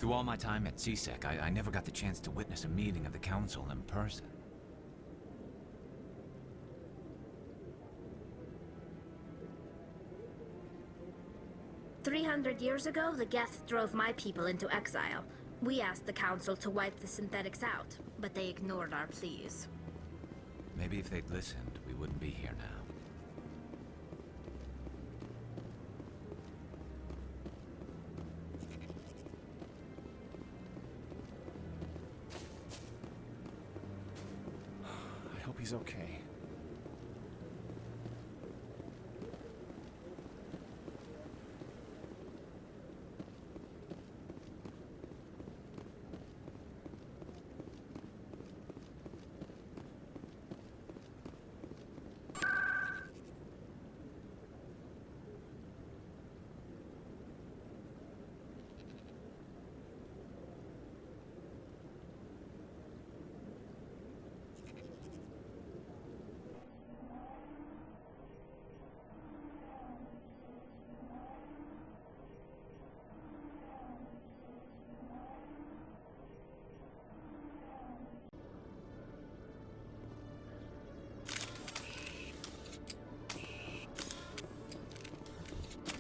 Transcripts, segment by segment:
Through all my time at CSEC, I never got the chance to witness a meeting of the Council in person. "300 years ago, the Geth drove my people into exile. We asked the Council to wipe the synthetics out, but they ignored our pleas. Maybe if they'd listened, we wouldn't be here now. I hope he's okay.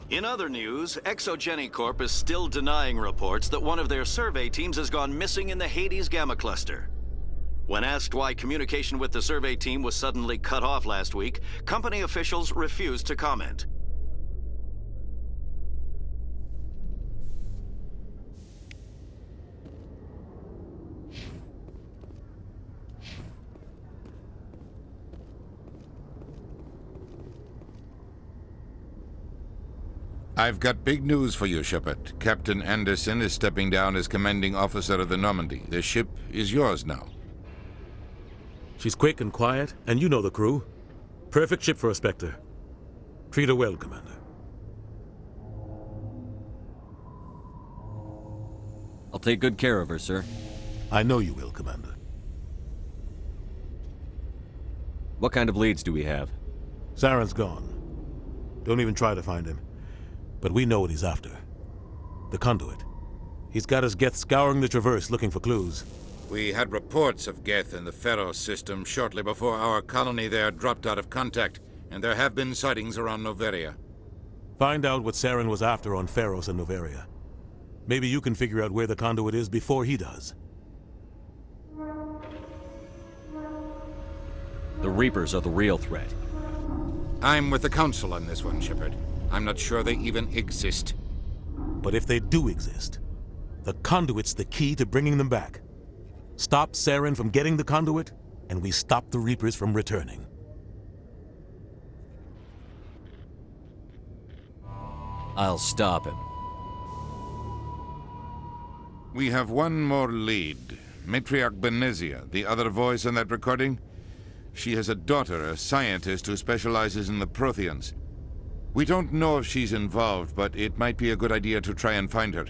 In other news, Exogeny Corp is still denying reports that one of their survey teams has gone missing in the Hades Gamma Cluster. When asked why communication with the survey team was suddenly cut off last week, company officials refused to comment. I've got big news for you, Shepard. Captain Anderson is stepping down as commanding officer of the Normandy. The ship is yours now. She's quick and quiet, and you know the crew. Perfect ship for a Spectre. Treat her well, Commander. I'll take good care of her, sir. I know you will, Commander. What kind of leads do we have? Saren's gone. Don't even try to find him. But we know what he's after. The Conduit. He's got his Geth scouring the Traverse looking for clues. We had reports of Geth in the Pharos system shortly before our colony there dropped out of contact, and there have been sightings around Noveria. Find out what Saren was after on Pharos and Noveria. Maybe you can figure out where the Conduit is before he does. The Reapers are the real threat. I'm with the Council on this one, Shepard. I'm not sure they even exist. But if they do exist, the Conduit's the key to bringing them back. Stop Saren from getting the Conduit, and we stop the Reapers from returning. I'll stop him. We have one more lead. Matriarch Benezia, the other voice in that recording. She has a daughter, a scientist who specializes in the Protheans. We don't know if she's involved, but it might be a good idea to try and find her.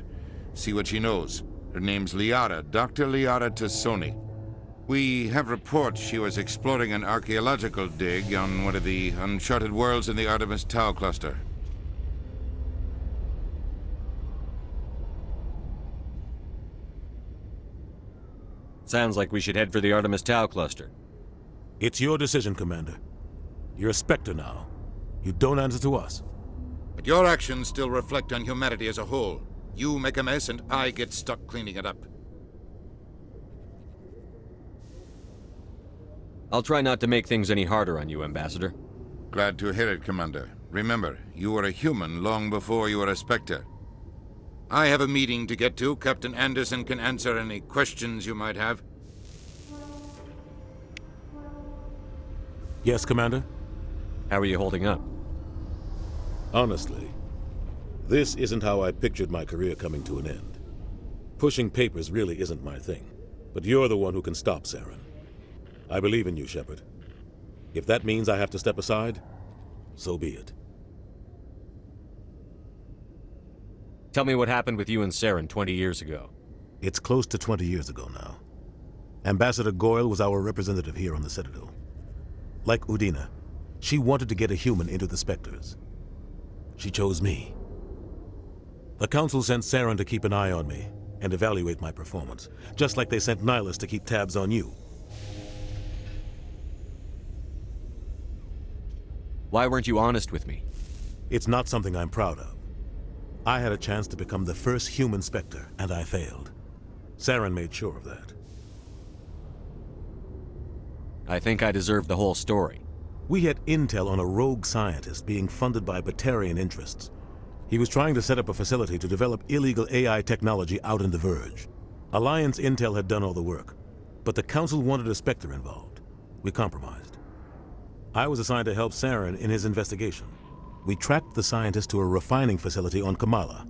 See what she knows. Her name's Liara, Dr. Liara Tassoni. We have reports she was exploring an archaeological dig on one of the uncharted worlds in the Artemis Tau cluster. Sounds like we should head for the Artemis Tau cluster. It's your decision, Commander. You're a Spectre now. You don't answer to us. But your actions still reflect on humanity as a whole. You make a mess and I get stuck cleaning it up. I'll try not to make things any harder on you, Ambassador. Glad to hear it, Commander. Remember, you were a human long before you were a Spectre. I have a meeting to get to. Captain Anderson can answer any questions you might have. Yes, Commander? How are you holding up? Honestly, this isn't how I pictured my career coming to an end. Pushing papers really isn't my thing, but you're the one who can stop Saren. I believe in you, Shepard. If that means I have to step aside, so be it. Tell me what happened with you and Saren 20 years ago. It's close to 20 years ago now. Ambassador Goyle was our representative here on the Citadel. Like Udina, she wanted to get a human into the Spectres. She chose me. The Council sent Saren to keep an eye on me, and evaluate my performance, just like they sent Nihilus to keep tabs on you. Why weren't you honest with me? It's not something I'm proud of. I had a chance to become the first human Spectre, and I failed. Saren made sure of that. I think I deserve the whole story. We had intel on a rogue scientist being funded by Batarian interests. He was trying to set up a facility to develop illegal AI technology out in the Verge. Alliance intel had done all the work, but the Council wanted a Spectre involved. We compromised. I was assigned to help Saren in his investigation. We tracked the scientist to a refining facility on Kamala.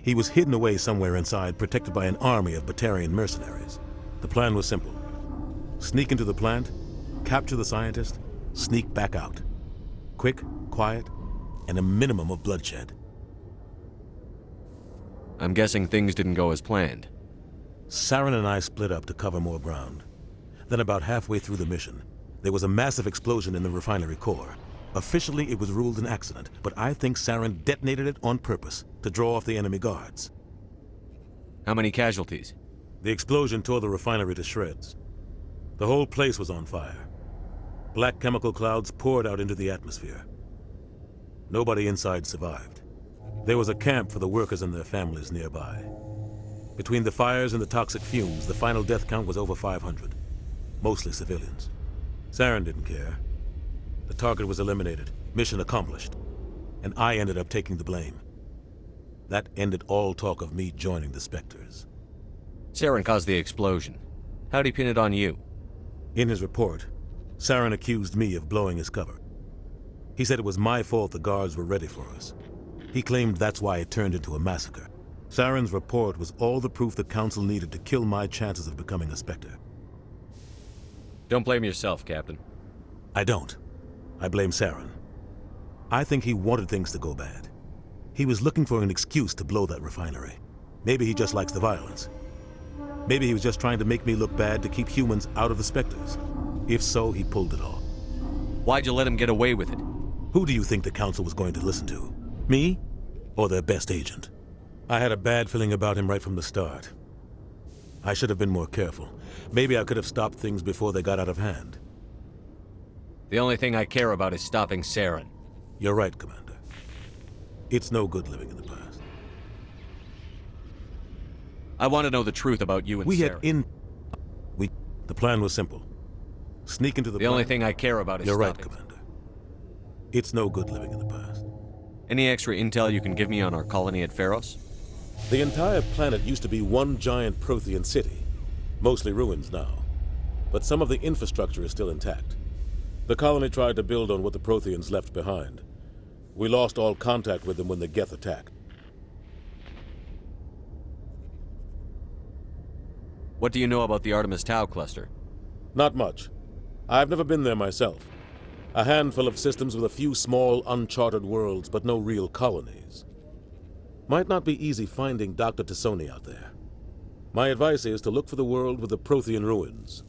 He was hidden away somewhere inside, protected by an army of Batarian mercenaries. The plan was simple. Sneak into the plant, capture the scientist, sneak back out. Quick, quiet, and a minimum of bloodshed. I'm guessing things didn't go as planned. Saren and I split up to cover more ground. Then about halfway through the mission, there was a massive explosion in the refinery core. Officially, it was ruled an accident, but I think Saren detonated it on purpose to draw off the enemy guards. How many casualties? The explosion tore the refinery to shreds. The whole place was on fire. Black chemical clouds poured out into the atmosphere. Nobody inside survived. There was a camp for the workers and their families nearby. Between the fires and the toxic fumes, the final death count was over 500. Mostly civilians. Saren didn't care. The target was eliminated, mission accomplished, and I ended up taking the blame. That ended all talk of me joining the Spectres. Saren caused the explosion. How'd he pin it on you? In his report, Saren accused me of blowing his cover. He said it was my fault the guards were ready for us. He claimed that's why it turned into a massacre. Saren's report was all the proof the Council needed to kill my chances of becoming a Spectre. Don't blame yourself, Captain. I don't. I blame Saren. I think he wanted things to go bad. He was looking for an excuse to blow that refinery. Maybe he just likes the violence. Maybe he was just trying to make me look bad to keep humans out of the Spectres. If so, he pulled it off. Why'd you let him get away with it? Who do you think the Council was going to listen to? Me? Or their best agent? I had a bad feeling about him right from the start. I should have been more careful. Maybe I could have stopped things before they got out of hand. The only thing I care about is stopping Saren. You're right, Commander. It's no good living in the past. I want to know the truth about you and Saren. The plan was simple. Sneak into the The only thing I care about is You're right, stopping. Commander. It's no good living in the past. Any extra intel you can give me on our colony at Pharos? The entire planet used to be one giant Prothean city. Mostly ruins now. But some of the infrastructure is still intact. The colony tried to build on what the Protheans left behind. We lost all contact with them when the Geth attacked. What do you know about the Artemis Tau cluster? Not much. I've never been there myself. A handful of systems with a few small, uncharted worlds, but no real colonies. Might not be easy finding Dr. T'Soni out there. My advice is to look for the world with the Prothean ruins.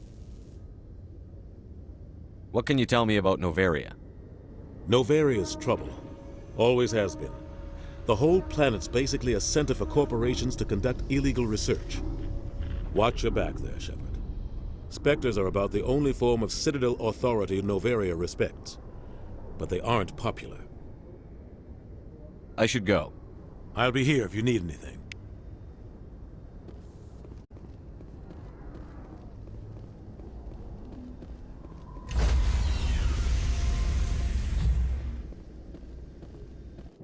What can you tell me about Noveria? Novaria's trouble. Always has been. The whole planet's basically a center for corporations to conduct illegal research. Watch your back there, Shepard. Spectres are about the only form of Citadel authority Noveria respects. But they aren't popular. I should go. I'll be here if you need anything.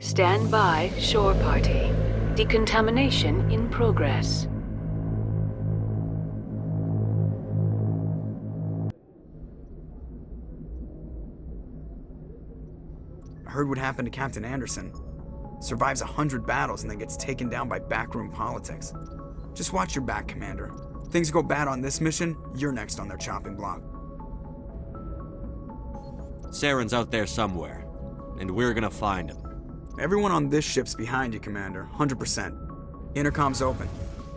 Stand by, shore party. Decontamination in progress. I heard what happened to Captain Anderson. Survives 100 battles and then gets taken down by backroom politics. Just watch your back, Commander. Things go bad on this mission, you're next on their chopping block. Saren's out there somewhere, and we're gonna find him. Everyone on this ship's behind you, Commander, 100%. Intercom's open.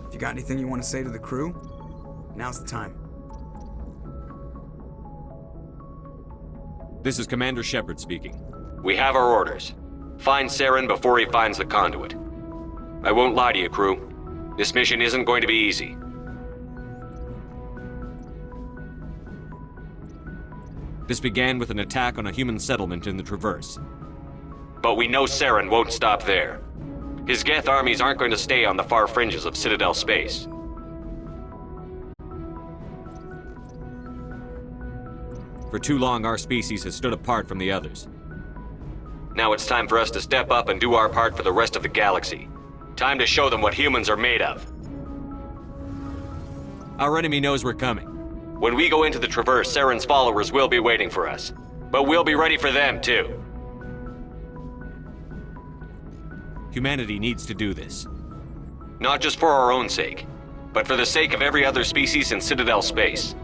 If you got anything you want to say to the crew, now's the time. This is Commander Shepard speaking. We have our orders. Find Saren before he finds the conduit. I won't lie to you, crew. This mission isn't going to be easy. This began with an attack on a human settlement in the Traverse. But we know Saren won't stop there. His Geth armies aren't going to stay on the far fringes of Citadel space. For too long, our species has stood apart from the others. Now it's time for us to step up and do our part for the rest of the galaxy. Time to show them what humans are made of. Our enemy knows we're coming. When we go into the Traverse, Saren's followers will be waiting for us. But we'll be ready for them, too. Humanity needs to do this. Not just for our own sake, but for the sake of every other species in Citadel space.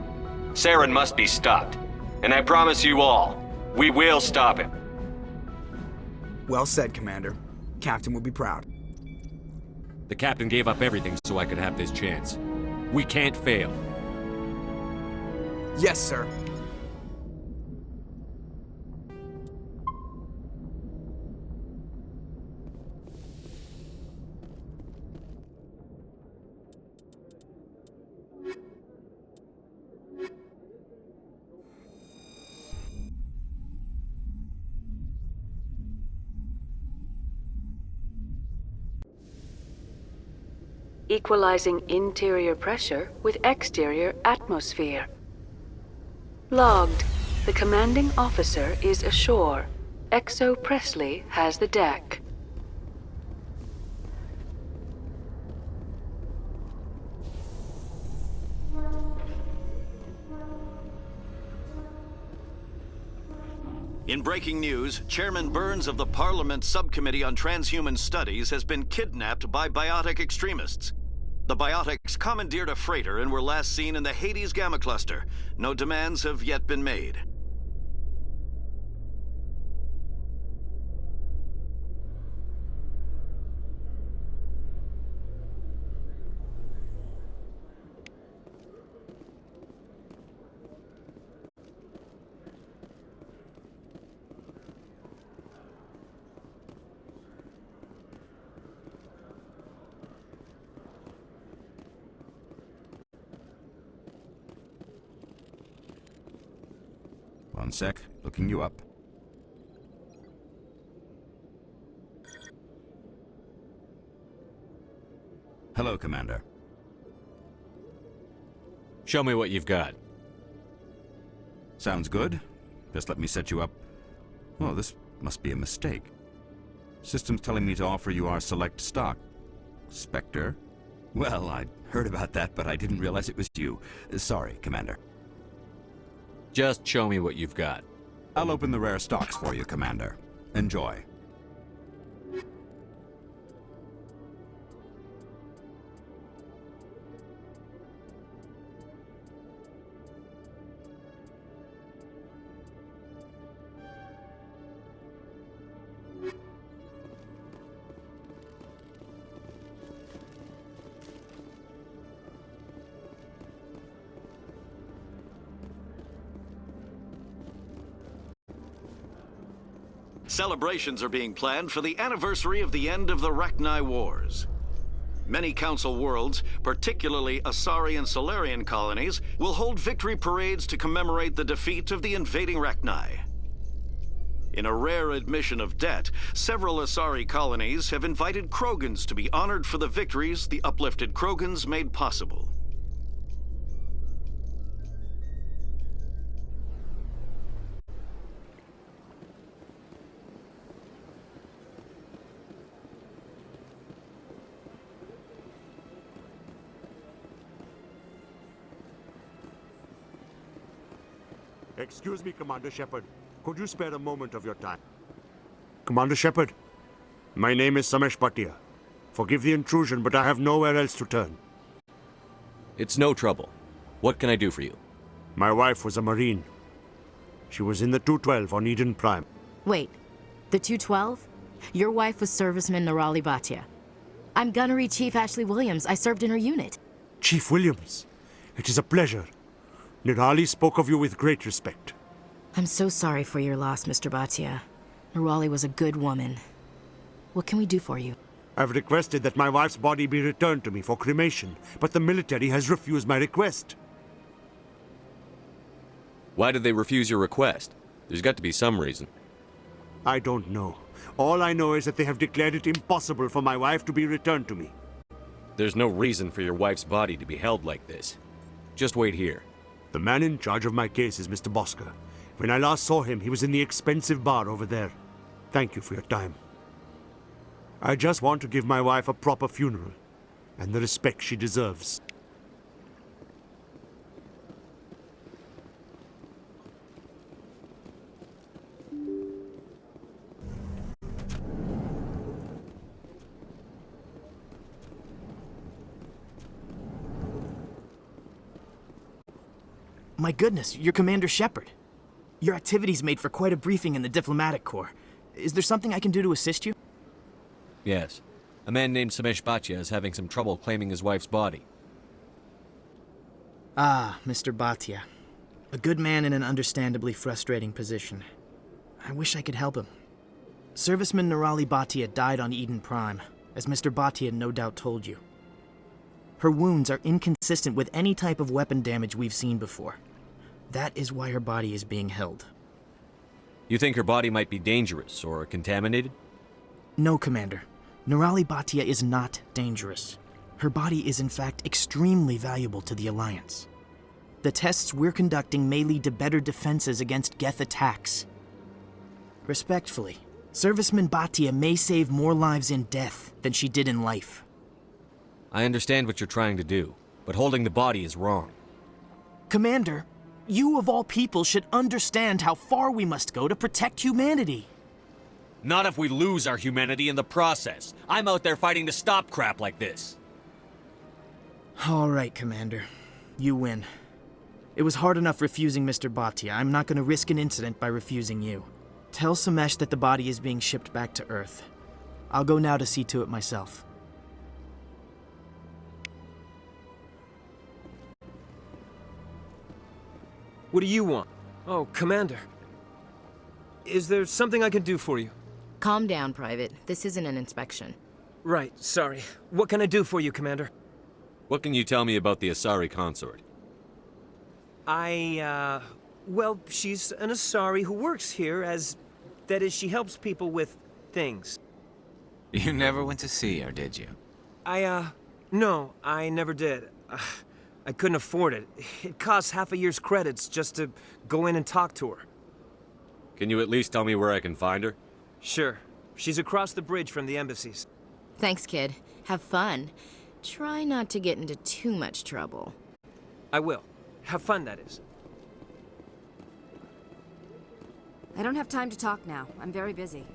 Saren must be stopped. And I promise you all, we will stop him. Well said, Commander. Captain will be proud. The Captain gave up everything so I could have this chance. We can't fail. Yes, sir. Equalizing interior pressure with exterior atmosphere. Logged. The commanding officer is ashore. Exo Presley has the deck. In breaking news, Chairman Burns of the Parliament Subcommittee on Transhuman Studies has been kidnapped by biotic extremists. The biotics commandeered a freighter and were last seen in the Hades Gamma Cluster. No demands have yet been made. One sec, looking you up. Hello, Commander. Show me what you've got. Sounds good. Just let me set you up. Oh, this must be a mistake. System's telling me to offer you our select stock. Spectre? Well, I'd heard about that, but I didn't realize it was you. Sorry, Commander. Just show me what you've got. I'll open the rare stocks for you, Commander. Enjoy. Celebrations are being planned for the anniversary of the end of the Rachni Wars. Many Council worlds, particularly Asari and Solarian colonies, will hold victory parades to commemorate the defeat of the invading Rachni. In a rare admission of debt, several Asari colonies have invited Krogans to be honored for the victories the uplifted Krogans made possible. Excuse me, Commander Shepard. Could you spare a moment of your time? Commander Shepard, my name is Samesh Bhatia. Forgive the intrusion, but I have nowhere else to turn. It's no trouble. What can I do for you? My wife was a Marine. She was in the 212 on Eden Prime. Wait, the 212? Your wife was serviceman Nirali Bhatia. I'm Gunnery Chief Ashley Williams. I served in her unit. Chief Williams, it is a pleasure. Nirali spoke of you with great respect. I'm so sorry for your loss, Mr. Bhatia. Nirali was a good woman. What can we do for you? I've requested that my wife's body be returned to me for cremation, but the military has refused my request. Why did they refuse your request? There's got to be some reason. I don't know. All I know is that they have declared it impossible for my wife to be returned to me. There's no reason for your wife's body to be held like this. Just wait here. The man in charge of my case is Mr. Bosker. When I last saw him, he was in the expensive bar over there. Thank you for your time. I just want to give my wife a proper funeral, and the respect she deserves. My goodness, you're Commander Shepard. Your activities made for quite a briefing in the Diplomatic Corps. Is there something I can do to assist you? Yes. A man named Samesh Bhatia is having some trouble claiming his wife's body. Ah, Mr. Bhatia. A good man in an understandably frustrating position. I wish I could help him. Serviceman Nirali Bhatia died on Eden Prime, as Mr. Bhatia no doubt told you. Her wounds are inconsistent with any type of weapon damage we've seen before. That is why her body is being held. You think her body might be dangerous or contaminated? No, Commander. Nirali Bhatia is not dangerous. Her body is in fact extremely valuable to the Alliance. The tests we're conducting may lead to better defenses against Geth attacks. Respectfully, Serviceman Bhatia may save more lives in death than she did in life. I understand what you're trying to do, but holding the body is wrong. Commander, you of all people should understand how far we must go to protect humanity. Not if we lose our humanity in the process. I'm out there fighting to stop crap like this. All right, Commander. You win. It was hard enough refusing Mr. Bhatia. I'm not going to risk an incident by refusing you. Tell Samesh that the body is being shipped back to Earth. I'll go now to see to it myself. What do you want? Oh, Commander. Is there something I can do for you? Calm down, Private. This isn't an inspection. Right, sorry. What can I do for you, Commander? What can you tell me about the Asari consort? Well, she's an Asari who works here that is, she helps people with things. You never went to see her, did you? No, I never did. I couldn't afford it. It costs half a year's credits just to go in and talk to her. Can you at least tell me where I can find her? Sure. She's across the bridge from the embassies. Thanks, kid. Have fun. Try not to get into too much trouble. I will. Have fun, that is. I don't have time to talk now. I'm very busy.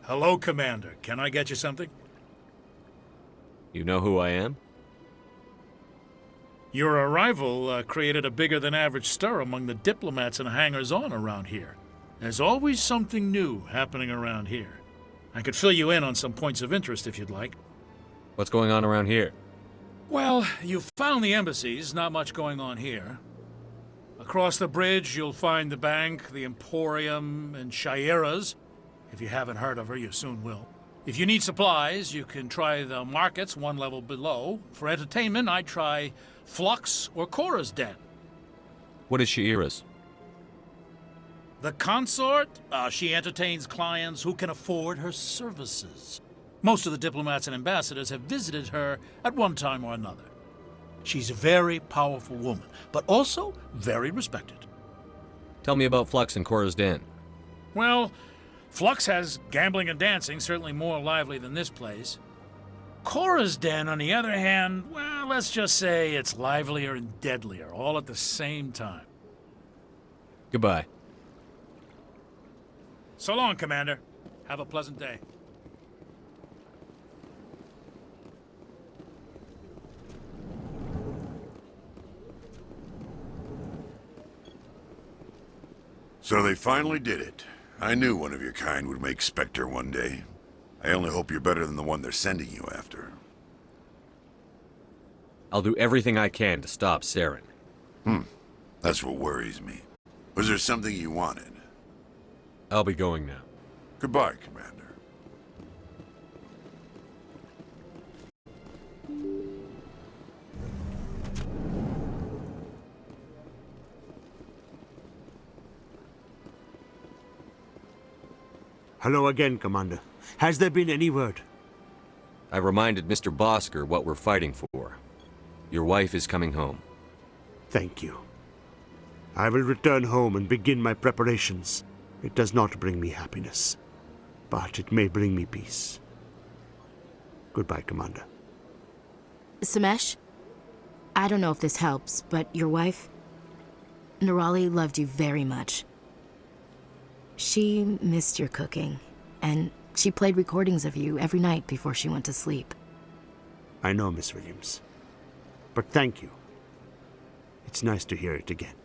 Hello, Commander. Can I get you something? You know who I am? Your arrival created a bigger-than-average stir among the diplomats and hangers-on around here. There's always something new happening around here. I could fill you in on some points of interest if you'd like. What's going on around here? Well, you found the embassies, not much going on here. Across the bridge, you'll find the bank, the Emporium, and Shaira's. If you haven't heard of her, you soon will. If you need supplies, you can try the markets one level below. For entertainment, I'd try Flux or Cora's Den. What is Shaira's? The consort? She entertains clients who can afford her services. Most of the diplomats and ambassadors have visited her at one time or another. She's a very powerful woman, but also very respected. Tell me about Flux and Cora's Den. Well, Flux has gambling and dancing, certainly more lively than this place. Cora's Den, on the other hand, well, let's just say it's livelier and deadlier, all at the same time. Goodbye. So long, Commander. Have a pleasant day. So they finally did it. I knew one of your kind would make Spectre one day. I only hope you're better than the one they're sending you after. I'll do everything I can to stop Saren. That's what worries me. Was there something you wanted? I'll be going now. Goodbye, Commander. Hello again, Commander. Has there been any word? I reminded Mr. Bosker what we're fighting for. Your wife is coming home. Thank you. I will return home and begin my preparations. It does not bring me happiness, but it may bring me peace. Goodbye, Commander. Samesh, I don't know if this helps, but your wife, Nirali, loved you very much. She missed your cooking, and she played recordings of you every night before she went to sleep. I know, Miss Williams. But thank you. It's nice to hear it again.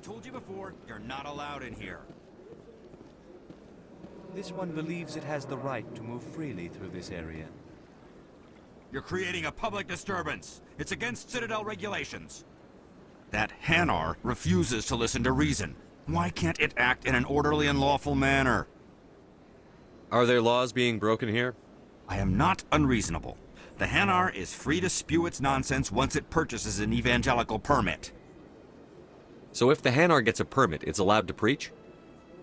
Told you before, you're not allowed in here. This one believes it has the right to move freely through this area. You're creating a public disturbance. It's against Citadel regulations. That Hanar refuses to listen to reason. Why can't it act in an orderly and lawful manner? Are there laws being broken here? I am not unreasonable. The Hanar is free to spew its nonsense once it purchases an evangelical permit. So if the Hanar gets a permit, it's allowed to preach?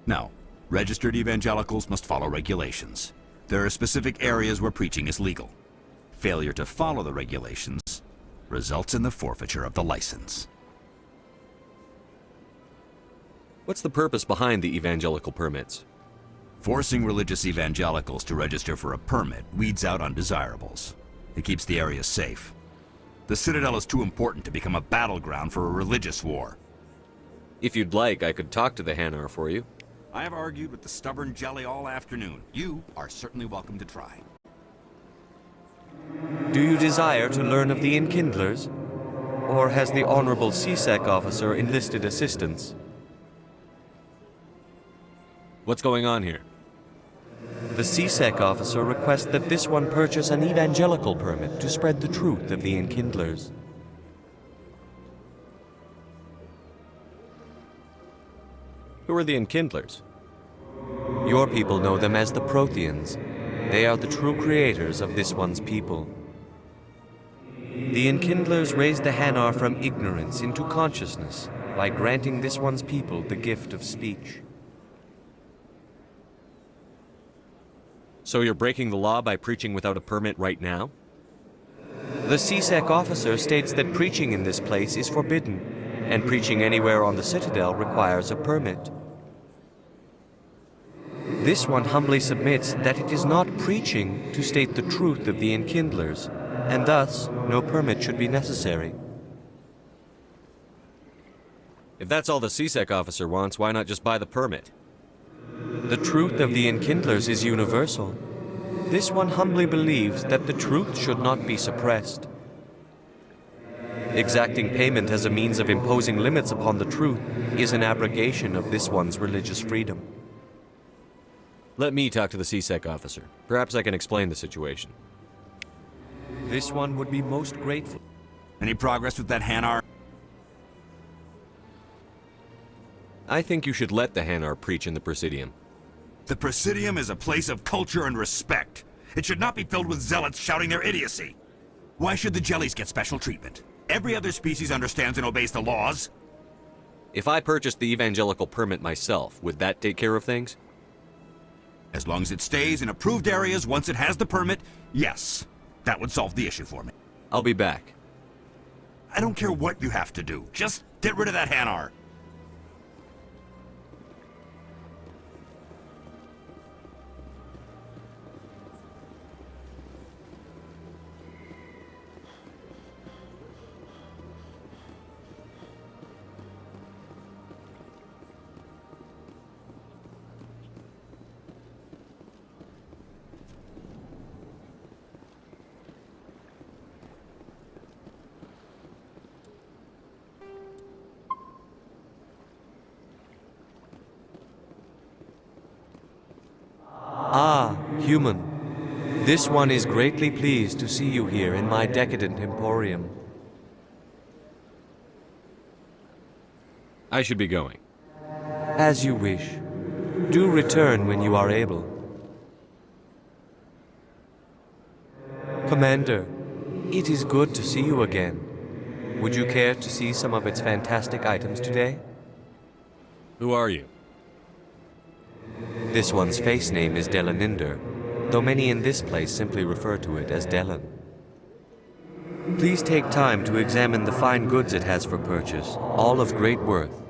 No. Registered evangelicals must follow regulations. There are specific areas where preaching is legal. Failure to follow the regulations results in the forfeiture of the license. What's the purpose behind the evangelical permits? Forcing religious evangelicals to register for a permit weeds out undesirables. It keeps the area safe. The Citadel is too important to become a battleground for a religious war. If you'd like, I could talk to the Hanar for you. I have argued with the stubborn jelly all afternoon. You are certainly welcome to try. Do you desire to learn of the Enkindlers? Or has the Honorable CSEC officer enlisted assistance? What's going on here? The CSEC officer requests that this one purchase an evangelical permit to spread the truth of the Enkindlers. Who are the Enkindlers? Your people know them as the Protheans. They are the true creators of this one's people. The Enkindlers raised the Hanar from ignorance into consciousness by granting this one's people the gift of speech. So you're breaking the law by preaching without a permit right now? The CSEC officer states that preaching in this place is forbidden, and preaching anywhere on the Citadel requires a permit. This one humbly submits that it is not preaching to state the truth of the Enkindlers, and thus no permit should be necessary. If that's all the CSEC officer wants, why not just buy the permit? The truth of the Enkindlers is universal. This one humbly believes that the truth should not be suppressed. Exacting payment as a means of imposing limits upon the truth is an abrogation of this one's religious freedom. Let me talk to the CSEC officer. Perhaps I can explain the situation. This one would be most grateful. Any progress with that Hanar? I think you should let the Hanar preach in the Presidium. The Presidium is a place of culture and respect. It should not be filled with zealots shouting their idiocy. Why should the jellies get special treatment? Every other species understands and obeys the laws. If I purchased the evangelical permit myself, would that take care of things? As long as it stays in approved areas once it has the permit, yes. That would solve the issue for me. I'll be back. I don't care what you have to do. Just get rid of that Hanar. Human, this one is greatly pleased to see you here in my decadent emporium. I should be going. As you wish. Do return when you are able. Commander, it is good to see you again. Would you care to see some of its fantastic items today? Who are you? This one's face name is Delaninder, though many in this place simply refer to it as Delan. Please take time to examine the fine goods it has for purchase, all of great worth.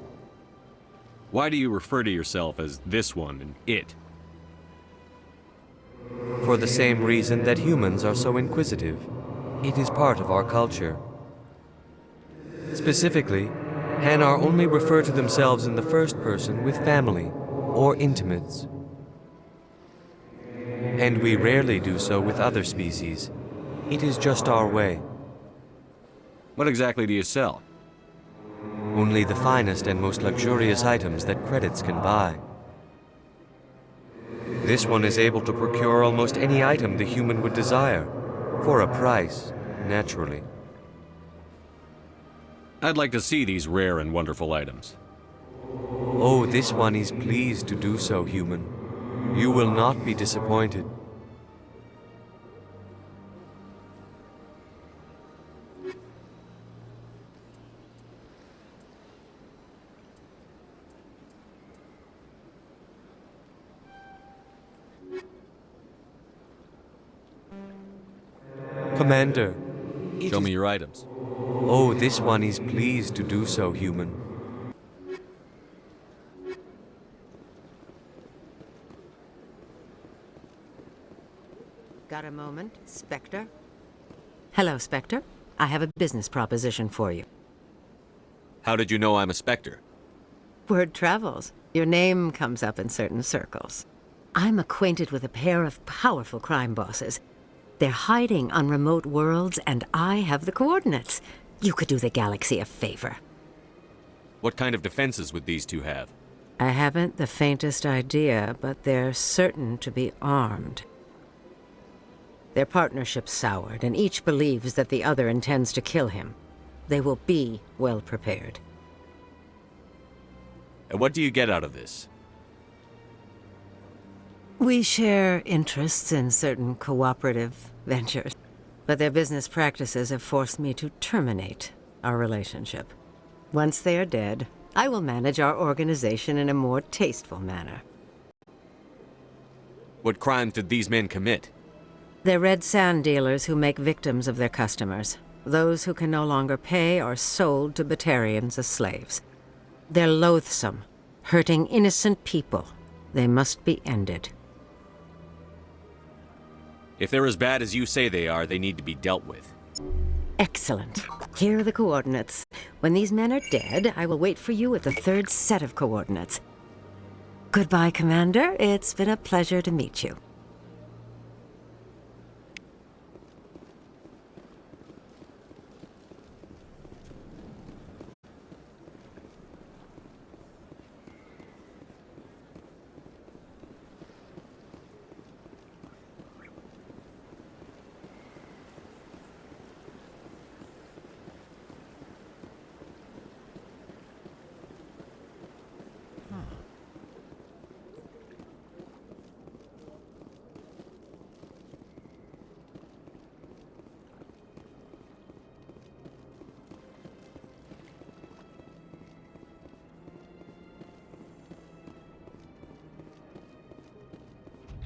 Why do you refer to yourself as this one and it? For the same reason that humans are so inquisitive. It is part of our culture. Specifically, Hanar only refer to themselves in the first person with family or intimates. And we rarely do so with other species. It is just our way. What exactly do you sell? Only the finest and most luxurious items that credits can buy. This one is able to procure almost any item the human would desire, for a price, naturally. I'd like to see these rare and wonderful items. Oh, this one is pleased to do so, human. You will not be disappointed. Commander, show me your items. Oh, this one is pleased to do so, human. Got a moment, Spectre? Hello, Spectre. I have a business proposition for you. How did you know I'm a Spectre? Word travels. Your name comes up in certain circles. I'm acquainted with a pair of powerful crime bosses. They're hiding on remote worlds, and I have the coordinates. You could do the galaxy a favor. What kind of defenses would these two have? I haven't the faintest idea, but they're certain to be armed. Their partnership's soured, and each believes that the other intends to kill him. They will be well prepared. And what do you get out of this? We share interests in certain cooperative ventures, but their business practices have forced me to terminate our relationship. Once they are dead, I will manage our organization in a more tasteful manner. What crimes did these men commit? They're red sand dealers who make victims of their customers. Those who can no longer pay are sold to Batarians as slaves. They're loathsome, hurting innocent people. They must be ended. If they're as bad as you say they are, they need to be dealt with. Excellent. Here are the coordinates. When these men are dead, I will wait for you at the third set of coordinates. Goodbye, Commander. It's been a pleasure to meet you.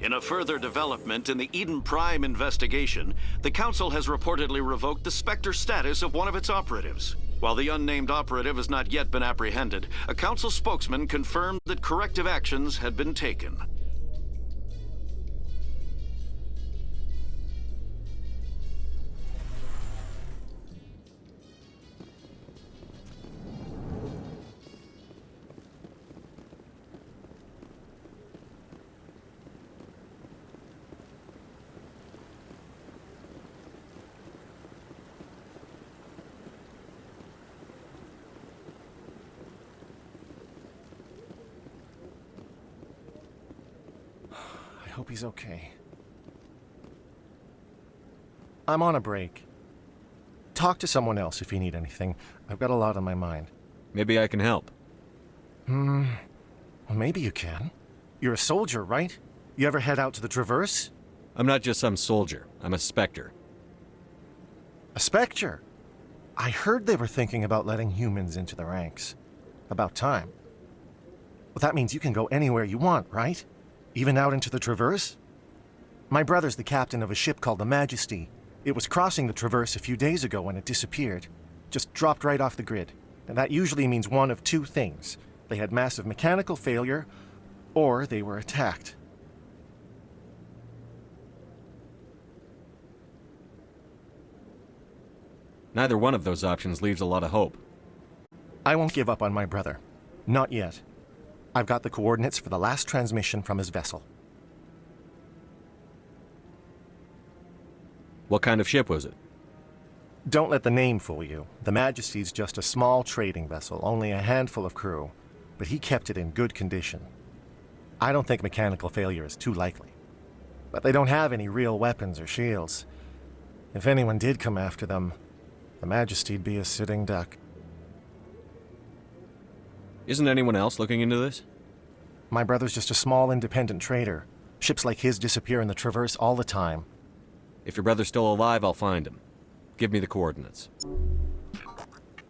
In a further development in the Eden Prime investigation, the Council has reportedly revoked the Spectre status of one of its operatives. While the unnamed operative has not yet been apprehended, a Council spokesman confirmed that corrective actions had been taken. I hope he's okay. I'm on a break. Talk to someone else if you need anything. I've got a lot on my mind. Maybe I can help. Well, maybe you can. You're a soldier, right? You ever head out to the Traverse? I'm not just some soldier. I'm a Spectre. A Spectre? I heard they were thinking about letting humans into the ranks. About time. Well, that means you can go anywhere you want, right? Even out into the Traverse? My brother's the captain of a ship called the Majesty. It was crossing the Traverse a few days ago when it disappeared. Just dropped right off the grid. And that usually means one of two things. They had massive mechanical failure, or they were attacked. Neither one of those options leaves a lot of hope. I won't give up on my brother. Not yet. I've got the coordinates for the last transmission from his vessel. What kind of ship was it? Don't let the name fool you. The Majesty's just a small trading vessel, only a handful of crew. But he kept it in good condition. I don't think mechanical failure is too likely. But they don't have any real weapons or shields. If anyone did come after them, the Majesty'd be a sitting duck. Isn't anyone else looking into this? My brother's just a small independent trader. Ships like his disappear in the Traverse all the time. If your brother's still alive, I'll find him. Give me the coordinates.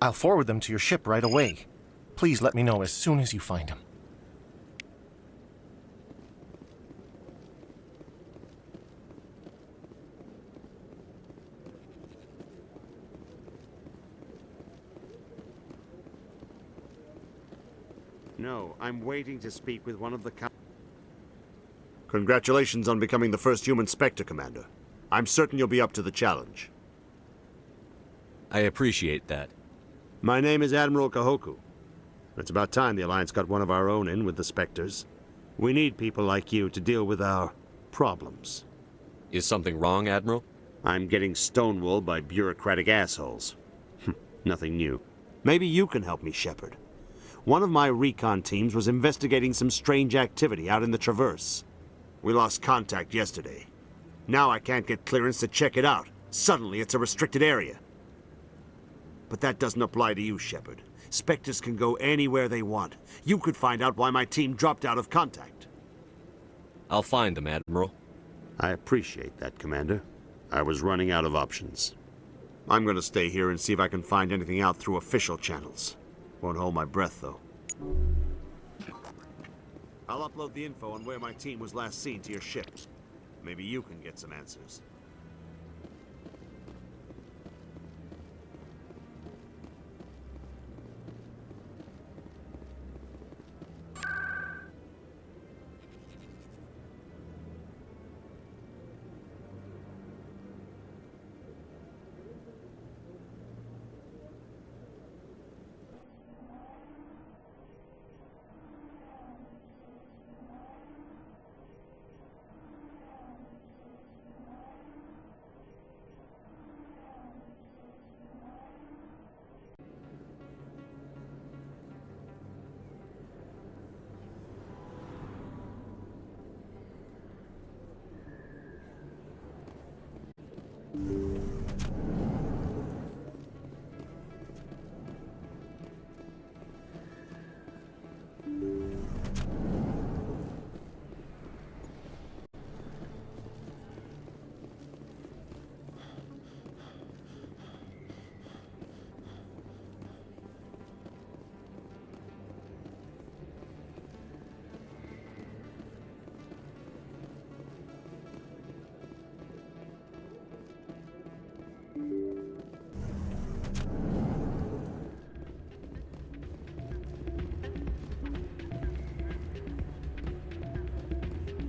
I'll forward them to your ship right away. Please let me know as soon as you find him. No, I'm waiting to speak with one of the Congratulations on becoming the first human Spectre, Commander. I'm certain you'll be up to the challenge. I appreciate that. My name is Admiral Kahoku. It's about time the Alliance got one of our own in with the Spectres. We need people like you to deal with our problems. Is something wrong, Admiral? I'm getting stonewalled by bureaucratic assholes. Nothing new. Maybe you can help me, Shepard. One of my recon teams was investigating some strange activity out in the Traverse. We lost contact yesterday. Now I can't get clearance to check it out. Suddenly it's a restricted area. But that doesn't apply to you, Shepard. Spectres can go anywhere they want. You could find out why my team dropped out of contact. I'll find them, Admiral. I appreciate that, Commander. I was running out of options. I'm gonna stay here and see if I can find anything out through official channels. Won't hold my breath, though. I'll upload the info on where my team was last seen to your ship. Maybe you can get some answers.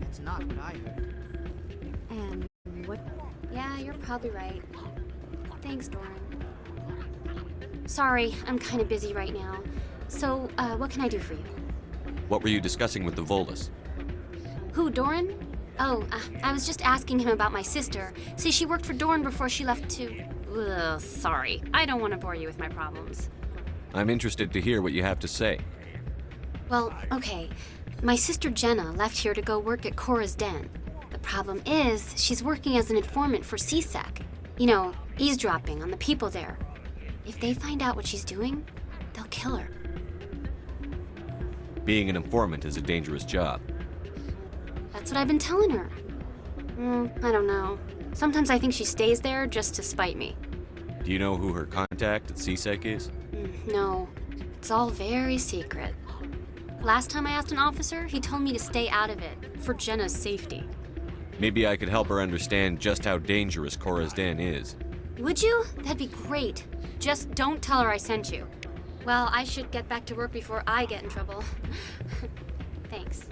That's not what I heard. And what? Yeah, you're probably right. Thanks, Doran. Sorry, I'm kind of busy right now. So, what can I do for you? What were you discussing with the Volus? Who, Doran? Oh, I was just asking him about my sister. See, she worked for Doran before she left to... Ugh, sorry. I don't want to bore you with my problems. I'm interested to hear what you have to say. Well, okay. My sister Jenna left here to go work at Cora's Den. The problem is, she's working as an informant for CSEC. You know, eavesdropping on the people there. If they find out what she's doing, they'll kill her. Being an informant is a dangerous job. That's what I've been telling her. I don't know. Sometimes I think she stays there just to spite me. Do you know who her contact at CSEC is? No, it's all very secret. Last time I asked an officer, he told me to stay out of it, for Jenna's safety. Maybe I could help her understand just how dangerous Cora's Den is. Would you? That'd be great. Just don't tell her I sent you. Well, I should get back to work before I get in trouble. Thanks.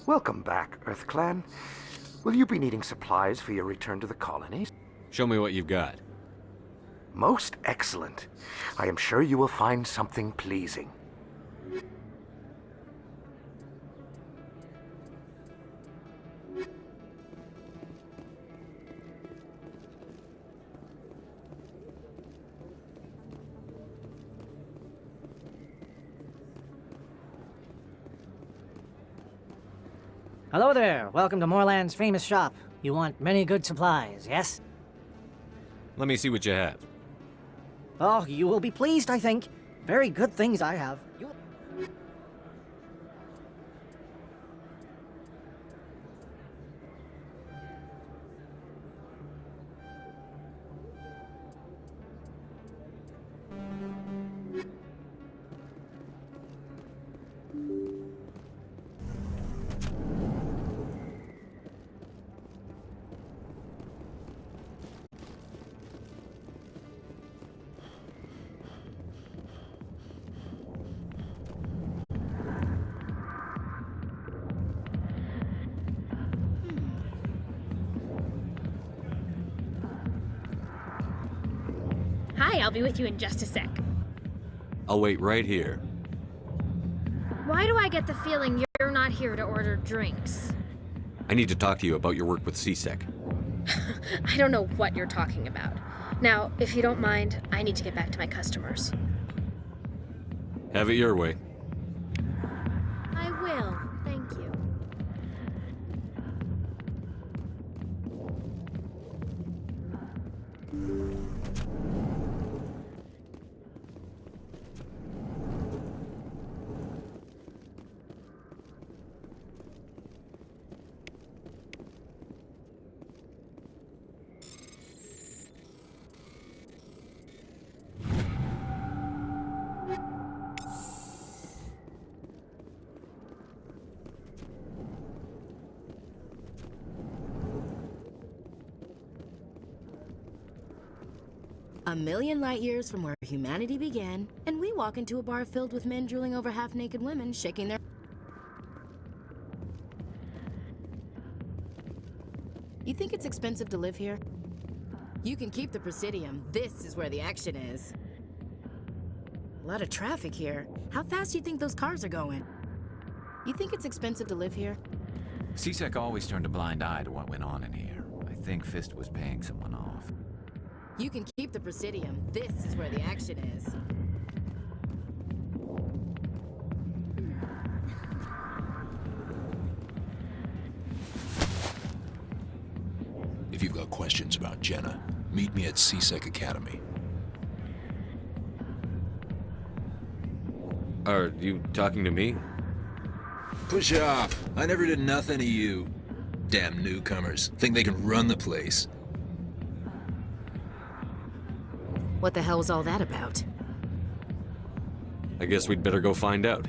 Welcome back, EarthClan. Will you be needing supplies for your return to the colonies? Show me what you've got. Most excellent. I am sure you will find something pleasing. Hello there. Welcome to Moorland's famous shop. You want many good supplies, yes? Let me see what you have. Oh, you will be pleased, I think. Very good things I have. Hi, I'll be with you in just a sec. I'll wait right here. Why do I get the feeling you're not here to order drinks? I need to talk to you about your work with CSEC. I don't know what you're talking about. Now, if you don't mind, I need to get back to my customers. Have it your way. I will. Thank you. A million light years from where humanity began, and we walk into a bar filled with men drooling over half-naked women, shaking their... You think it's expensive to live here? You can keep the Presidium. This is where the action is. A lot of traffic here. How fast do you think those cars are going? You think it's expensive to live here? CSEC always turned a blind eye to what went on in here. I think Fist was paying someone off. You can keep the Presidium. This is where the action is. If you've got questions about Jenna, meet me at CSEC Academy. Are you talking to me? Push off. I never did nothing to you. Damn newcomers. Think they can run the place. What the hell was all that about? I guess we'd better go find out.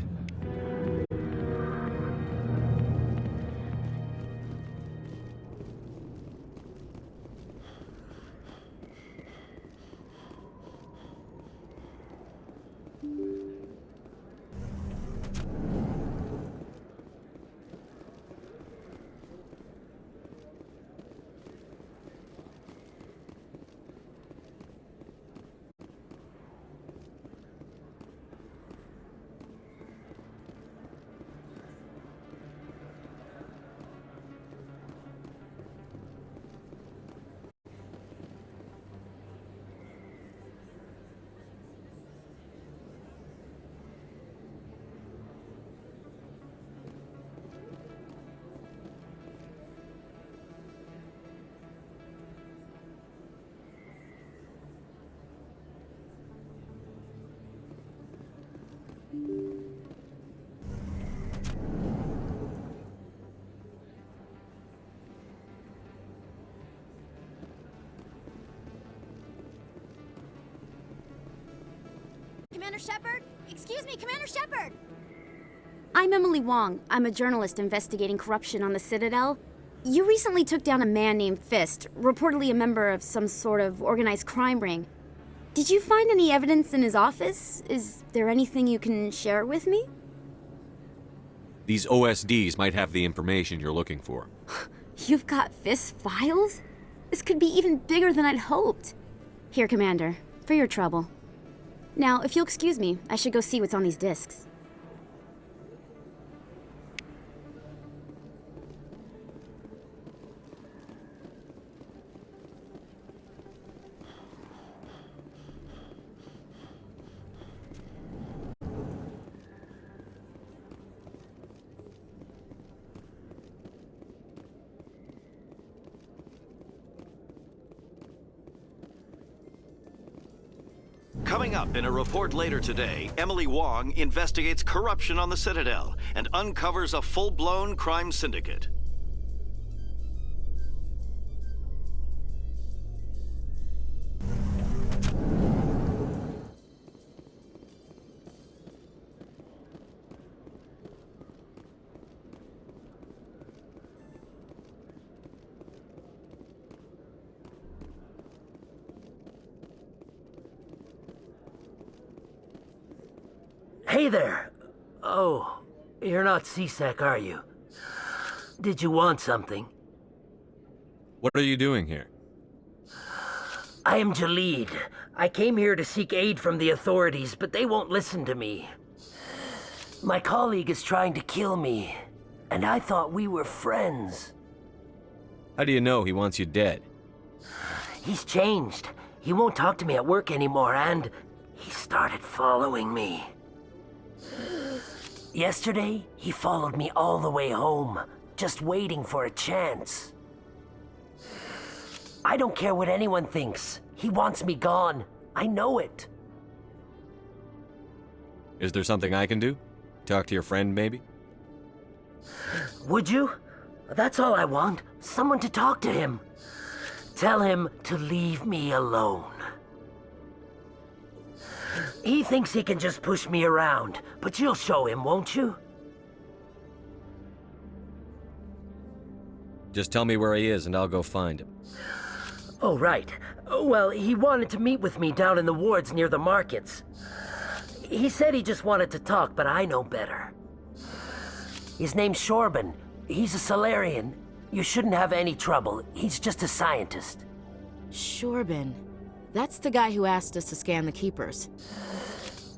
Commander Shepard? Excuse me, Commander Shepard! I'm Emily Wong. I'm a journalist investigating corruption on the Citadel. You recently took down a man named Fist, reportedly a member of some sort of organized crime ring. Did you find any evidence in his office? Is there anything you can share with me? These OSDs might have the information you're looking for. You've got Fist's files? This could be even bigger than I'd hoped. Here, Commander, for your trouble. Now, if you'll excuse me, I should go see what's on these discs. Coming up in a report later today, Emily Wong investigates corruption on the Citadel and uncovers a full-blown crime syndicate. Hey there! Oh, you're not C-Sec, are you? Did you want something? What are you doing here? I am Jalid. I came here to seek aid from the authorities, but they won't listen to me. My colleague is trying to kill me, and I thought we were friends. How do you know he wants you dead? He's changed. He won't talk to me at work anymore, and he started following me. Yesterday, he followed me all the way home, just waiting for a chance. I don't care what anyone thinks. He wants me gone. I know it. Is there something I can do? Talk to your friend, maybe? Would you? That's all I want. Someone to talk to him. Tell him to leave me alone. He thinks he can just push me around, but you'll show him, won't you? Just tell me where he is and I'll go find him. Oh, right. Well, he wanted to meet with me down in the wards near the markets. He said he just wanted to talk, but I know better. His name's Shorban. He's a Solarian. You shouldn't have any trouble. He's just a scientist. Shorban. That's the guy who asked us to scan the Keepers.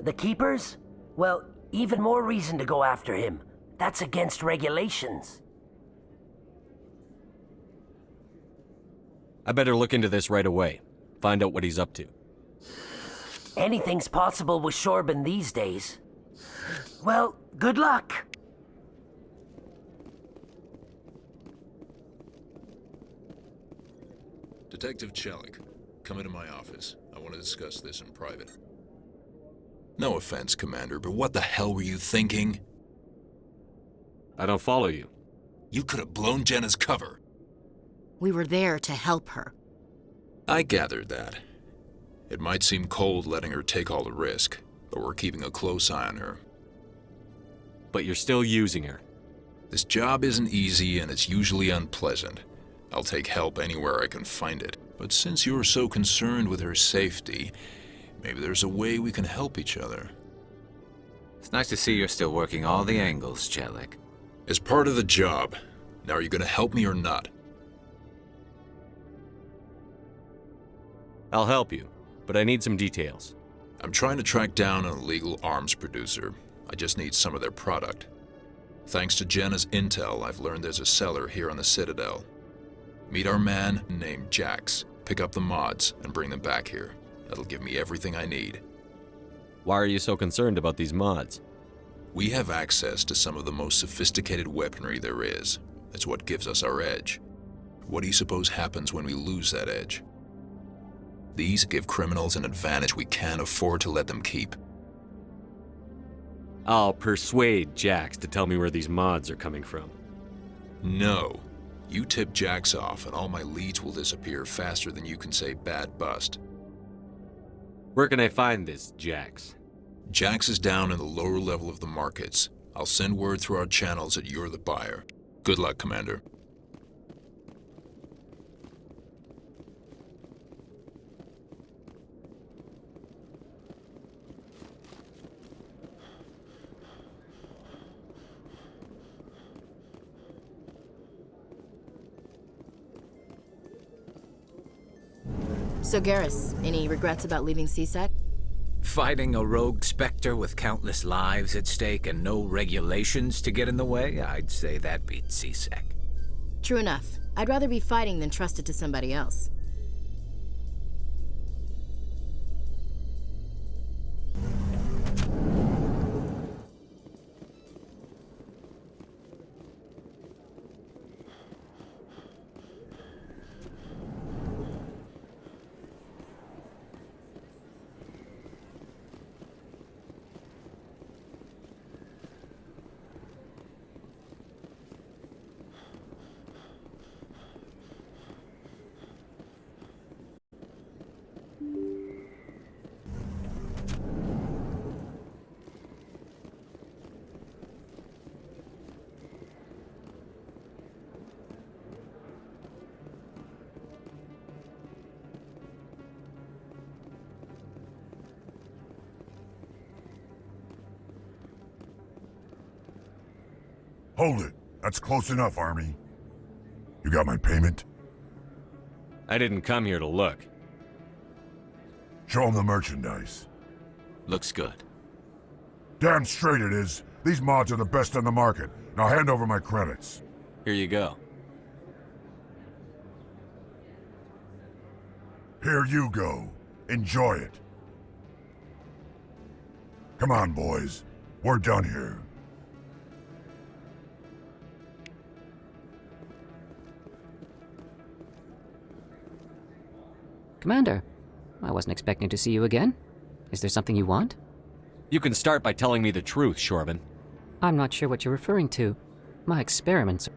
The Keepers? Well, even more reason to go after him. That's against regulations. I better look into this right away. Find out what he's up to. Anything's possible with Shorban these days. Well, good luck. Detective Chelik, come into my office. I want to discuss this in private. No offense, Commander, but what the hell were you thinking? I don't follow you. You could have blown Jenna's cover. We were there to help her. I gathered that. It might seem cold letting her take all the risk, but we're keeping a close eye on her. But you're still using her. This job isn't easy and it's usually unpleasant. I'll take help anywhere I can find it. But since you're so concerned with her safety, maybe there's a way we can help each other. It's nice to see you're still working all the angles, Chelik. As part of the job. Now, are you going to help me or not? I'll help you, but I need some details. I'm trying to track down an illegal arms producer. I just need some of their product. Thanks to Jenna's intel, I've learned there's a seller here on the Citadel. Meet our man named Jax, pick up the mods, and bring them back here. That'll give me everything I need. Why are you so concerned about these mods? We have access to some of the most sophisticated weaponry there is. That's what gives us our edge. What do you suppose happens when we lose that edge? These give criminals an advantage we can't afford to let them keep. I'll persuade Jax to tell me where these mods are coming from. No. You tip Jax off and all my leads will disappear faster than you can say bad bust. Where can I find this Jax? Jax is down in the lower level of the markets. I'll send word through our channels that you're the buyer. Good luck, Commander. So, Garrus, any regrets about leaving CSEC? Fighting a rogue Spectre with countless lives at stake and no regulations to get in the way? I'd say that beats CSEC. True enough. I'd rather be fighting than trusted to somebody else. Hold it. That's close enough, Army. You got my payment? I didn't come here to look. Show 'em the merchandise. Looks good. Damn straight it is. These mods are the best on the market. Now hand over my credits. Here you go. Here you go. Enjoy it. Come on, boys. We're done here. Commander, I wasn't expecting to see you again. Is there something you want? You can start by telling me the truth, Shorban. I'm not sure what you're referring to. My experiments...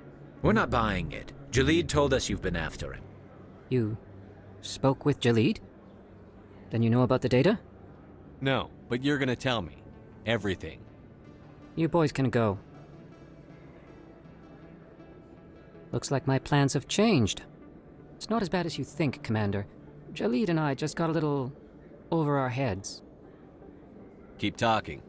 We're not buying it. Jaleed told us you've been after him. You spoke with Jaleed? Then you know about the data? No, but you're gonna tell me. Everything. You boys can go. Looks like my plans have changed. It's not as bad as you think, Commander. Jaleed and I just got a little over our heads. Keep talking.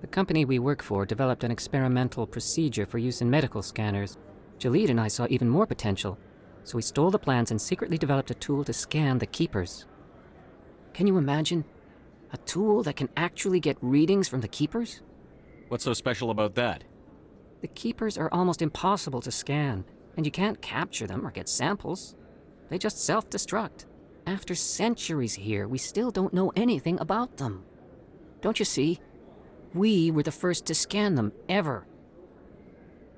The company we work for developed an experimental procedure for use in medical scanners. Jaleed and I saw even more potential, so we stole the plans and secretly developed a tool to scan the Keepers. Can you imagine? A tool that can actually get readings from the Keepers? What's so special about that? The Keepers are almost impossible to scan, and you can't capture them or get samples. They just self-destruct. After centuries here, we still don't know anything about them. Don't you see? We were the first to scan them, ever.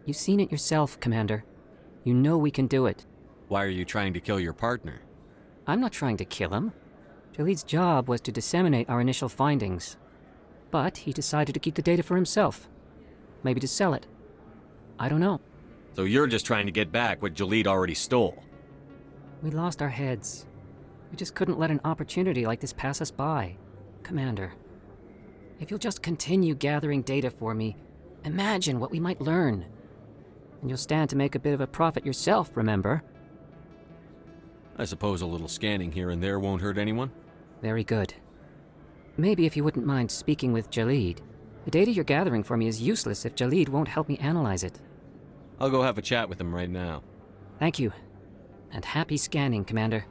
You've seen it yourself, Commander. You know we can do it. Why are you trying to kill your partner? I'm not trying to kill him. Jaleed's job was to disseminate our initial findings. But he decided to keep the data for himself. Maybe to sell it. I don't know. So you're just trying to get back what Jaleed already stole? We lost our heads. We just couldn't let an opportunity like this pass us by. Commander, if you'll just continue gathering data for me, imagine what we might learn. And you'll stand to make a bit of a profit yourself, remember? I suppose a little scanning here and there won't hurt anyone? Very good. Maybe if you wouldn't mind speaking with Jaleed. The data you're gathering for me is useless if Jaleed won't help me analyze it. I'll go have a chat with him right now. Thank you. And happy scanning, Commander.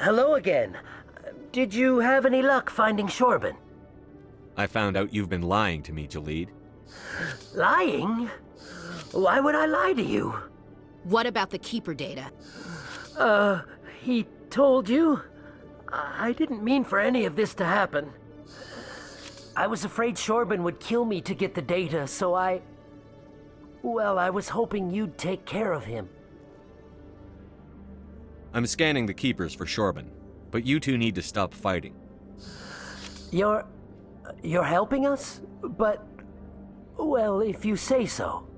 Hello again. Did you have any luck finding Shorban? I found out you've been lying to me, Jalid. Lying? Why would I lie to you? What about the Keeper data? He told you? I didn't mean for any of this to happen. I was afraid Shorban would kill me to get the data, so well, I was hoping you'd take care of him. I'm scanning the Keepers for Shorban, but you two need to stop fighting. You're helping us? But, well, if you say so.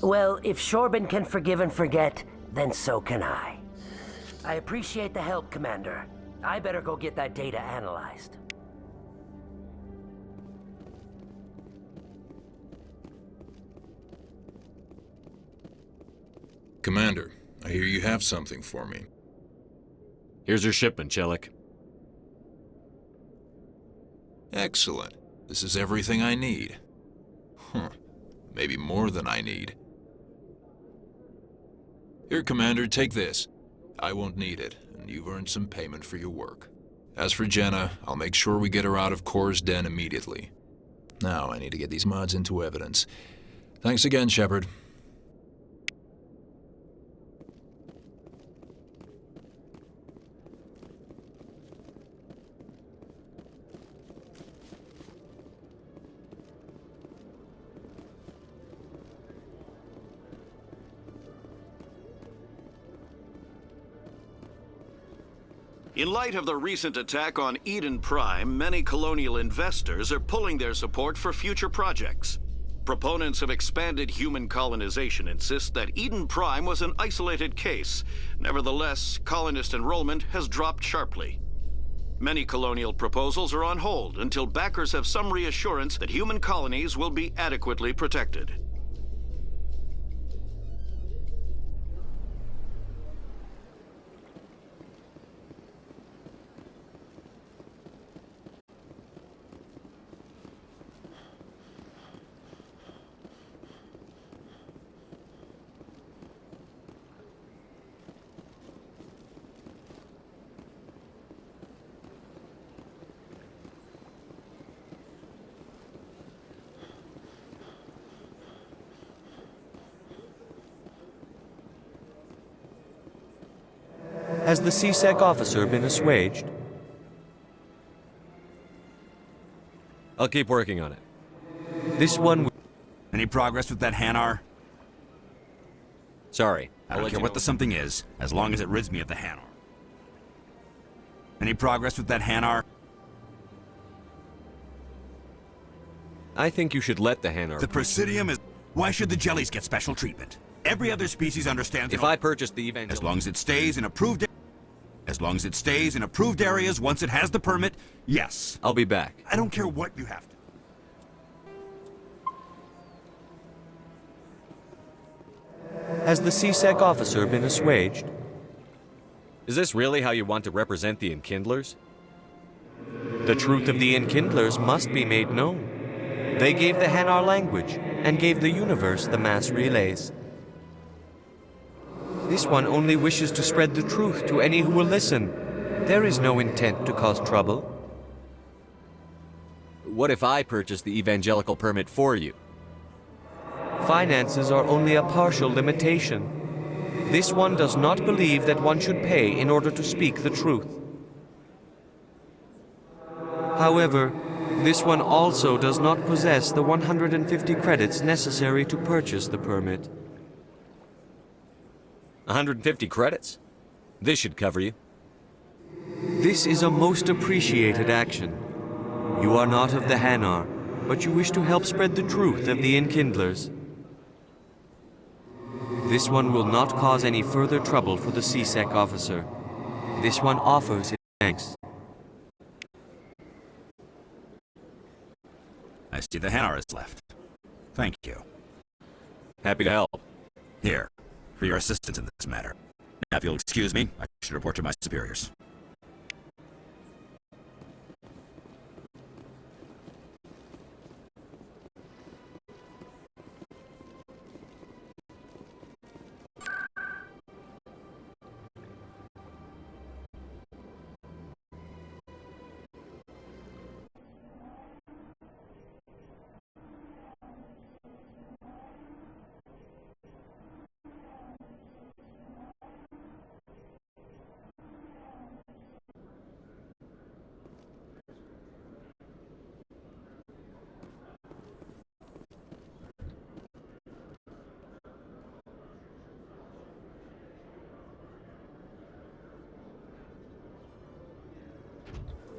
Well, if Shorban can forgive and forget, then so can I. I appreciate the help, Commander. I better go get that data analyzed. Commander, I hear you have something for me. Here's your shipment, Chelik. Excellent. This is everything I need. Maybe more than I need. Here, Commander, take this. I won't need it, and you've earned some payment for your work. As for Jenna, I'll make sure we get her out of Kor's den immediately. Now I need to get these mods into evidence. Thanks again, Shepard. In light of the recent attack on Eden Prime, many colonial investors are pulling their support for future projects. Proponents of expanded human colonization insist that Eden Prime was an isolated case. Nevertheless, colonist enrollment has dropped sharply. Many colonial proposals are on hold until backers have some reassurance that human colonies will be adequately protected. Has the CSEC officer been assuaged? I'll keep working on it. This one... Any progress with that Hanar? Sorry. I don't care what the something is, as long as it rids me of the Hanar. Any progress with that Hanar? I think you should let the Hanar... The Presidium is... Why should the Jellies get special treatment? Every other species understands... If I purchase the Evangelical... As long as it stays in approved... As long as it stays in approved areas once it has the permit, yes. I'll be back. I don't care what you have to. Has the CSEC officer been assuaged? Is this really how you want to represent the Enkindlers? The truth of the Enkindlers must be made known. They gave the Hanar language, and gave the universe the mass relays. This one only wishes to spread the truth to any who will listen. There is no intent to cause trouble. What if I purchase the Evangelical permit for you? Finances are only a partial limitation. This one does not believe that one should pay in order to speak the truth. However, this one also does not possess the 150 credits necessary to purchase the permit. 150 credits? This should cover you. This is a most appreciated action. You are not of the Hanar, but you wish to help spread the truth of the Enkindlers. This one will not cause any further trouble for the CSEC officer. This one offers its thanks. I see the Hanar is left. Thank you. Happy to help. Here, for your assistance in this matter. Now, if you'll excuse me, I should report to my superiors.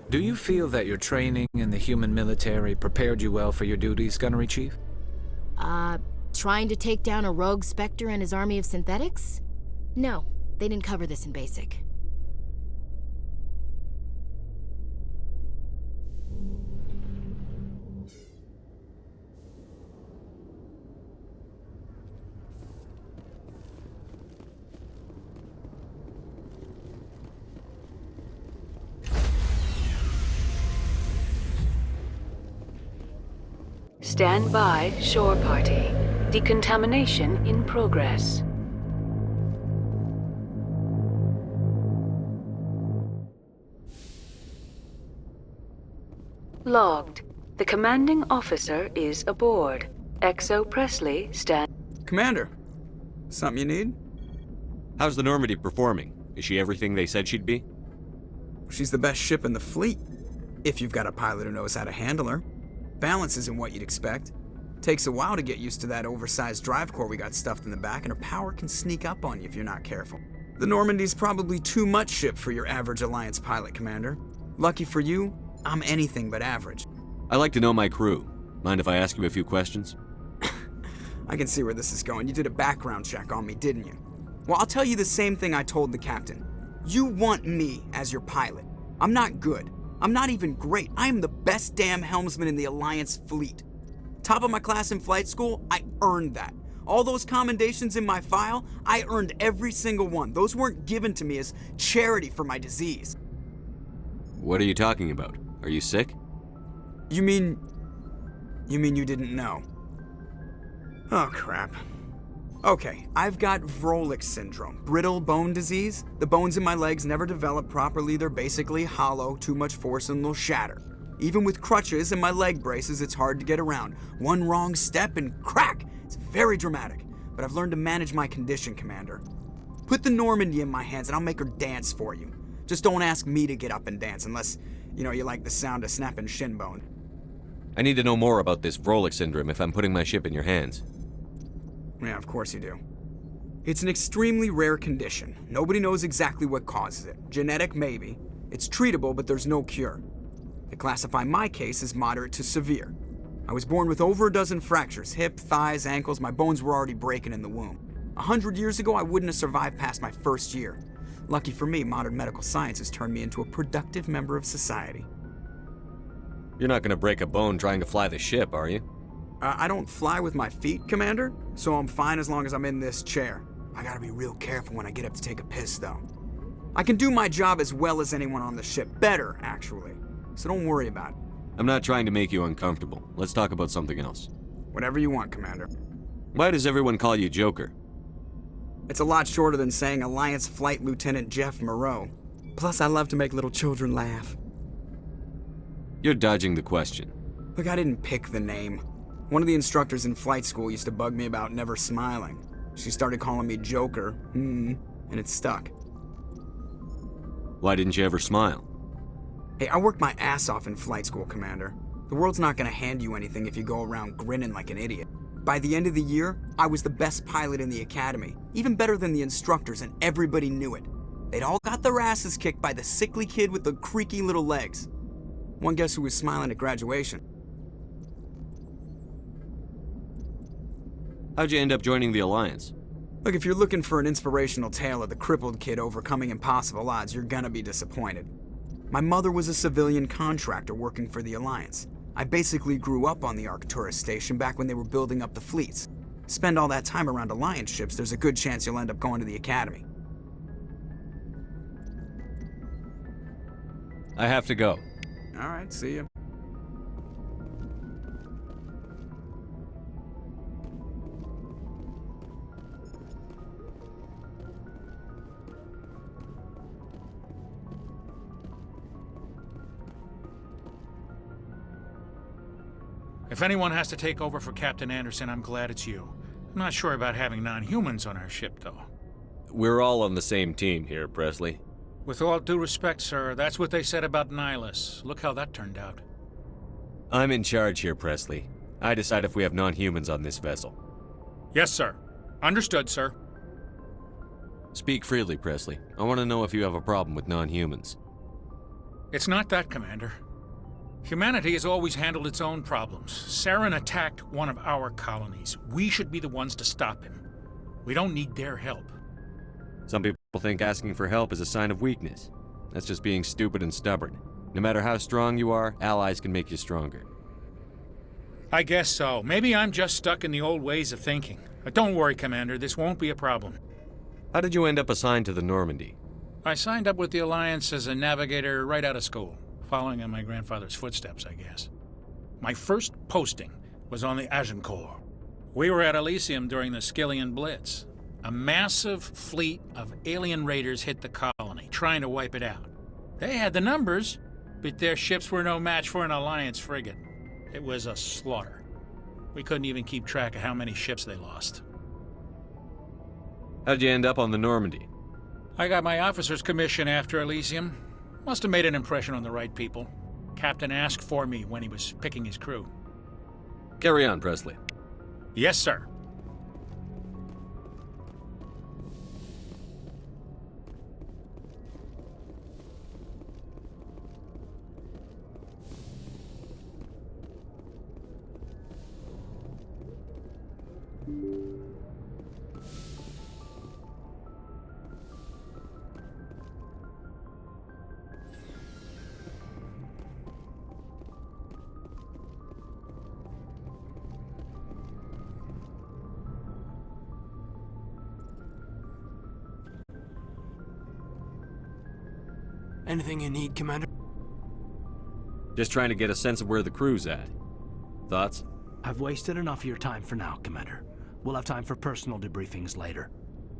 Do you feel that your training in the human military prepared you well for your duties, Gunnery Chief? Trying to take down a rogue Spectre and his army of synthetics? No, they didn't cover this in basic. Stand by, shore party. Decontamination in progress. Logged. The commanding officer is aboard. XO Presley stand. Commander, something you need? How's the Normandy performing? Is she everything they said she'd be? She's the best ship in the fleet, if you've got a pilot who knows how to handle her. Balance isn't what you'd expect. Takes a while to get used to that oversized drive core we got stuffed in the back, and her power can sneak up on you if you're not careful. The Normandy's probably too much ship for your average Alliance pilot, Commander. Lucky for you, I'm anything but average. I like to know my crew. Mind if I ask you a few questions? I can see where this is going. You did a background check on me, didn't you? Well, I'll tell you the same thing I told the captain. You want me as your pilot. I'm not good. I'm not even great. I am the best damn helmsman in the Alliance fleet. Top of my class in flight school, I earned that. All those commendations in my file, I earned every single one. Those weren't given to me as charity for my disease. What are you talking about? Are you sick? You mean you didn't know? Oh, crap. Okay, I've got Vrolik syndrome, brittle bone disease. The bones in my legs never develop properly. They're basically hollow, too much force and they'll shatter. Even with crutches and my leg braces, it's hard to get around. One wrong step and crack! It's very dramatic, but I've learned to manage my condition, Commander. Put the Normandy in my hands and I'll make her dance for you. Just don't ask me to get up and dance unless, you like the sound of snapping shin bone. I need to know more about this Vrolik syndrome if I'm putting my ship in your hands. Yeah, of course you do. It's an extremely rare condition. Nobody knows exactly what causes it. Genetic, maybe. It's treatable, but there's no cure. They classify my case as moderate to severe. I was born with over a dozen fractures, hip, thighs, ankles. My bones were already breaking in the womb. 100 years ago, I wouldn't have survived past my first year. Lucky for me, modern medical science has turned me into a productive member of society. You're not gonna break a bone trying to fly the ship, are you? I don't fly with my feet, Commander, so I'm fine as long as I'm in this chair. I gotta be real careful when I get up to take a piss, though. I can do my job as well as anyone on the ship. Better, actually. So don't worry about it. I'm not trying to make you uncomfortable. Let's talk about something else. Whatever you want, Commander. Why does everyone call you Joker? It's a lot shorter than saying Alliance Flight Lieutenant Jeff Moreau. Plus, I love to make little children laugh. You're dodging the question. Look, I didn't pick the name. One of the instructors in flight school used to bug me about never smiling. She started calling me Joker, and it stuck. Why didn't you ever smile? Hey, I worked my ass off in flight school, Commander. The world's not gonna hand you anything if you go around grinning like an idiot. By the end of the year, I was the best pilot in the academy, even better than the instructors, and everybody knew it. They'd all got their asses kicked by the sickly kid with the creaky little legs. One guess who was smiling at graduation? How'd you end up joining the Alliance? Look, if you're looking for an inspirational tale of the crippled kid overcoming impossible odds, you're gonna be disappointed. My mother was a civilian contractor working for the Alliance. I basically grew up on the Arcturus station back when they were building up the fleets. Spend all that time around Alliance ships, there's a good chance you'll end up going to the Academy. I have to go. All right, see ya. If anyone has to take over for Captain Anderson, I'm glad it's you. I'm not sure about having non-humans on our ship, though. We're all on the same team here, Presley. With all due respect, sir, that's what they said about Nihilus. Look how that turned out. I'm in charge here, Presley. I decide if we have non-humans on this vessel. Yes, sir. Understood, sir. Speak freely, Presley. I want to know if you have a problem with non-humans. It's not that, Commander. Humanity has always handled its own problems. Saren attacked one of our colonies. We should be the ones to stop him. We don't need their help. Some people think asking for help is a sign of weakness. That's just being stupid and stubborn. No matter how strong you are, allies can make you stronger. I guess so. Maybe I'm just stuck in the old ways of thinking. But don't worry, Commander. This won't be a problem. How did you end up assigned to the Normandy? I signed up with the Alliance as a navigator right out of school. Following in my grandfather's footsteps, I guess. My first posting was on the Agincourt. We were at Elysium during the Skillian Blitz. A massive fleet of alien raiders hit the colony, trying to wipe it out. They had the numbers, but their ships were no match for an Alliance frigate. It was a slaughter. We couldn't even keep track of how many ships they lost. How'd you end up on the Normandy? I got my officer's commission after Elysium. Must have made an impression on the right people. Captain asked for me when he was picking his crew. Carry on, Presley. Yes, sir. Anything you need, Commander? Just trying to get a sense of where the crew's at. Thoughts? I've wasted enough of your time for now, Commander. We'll have time for personal debriefings later.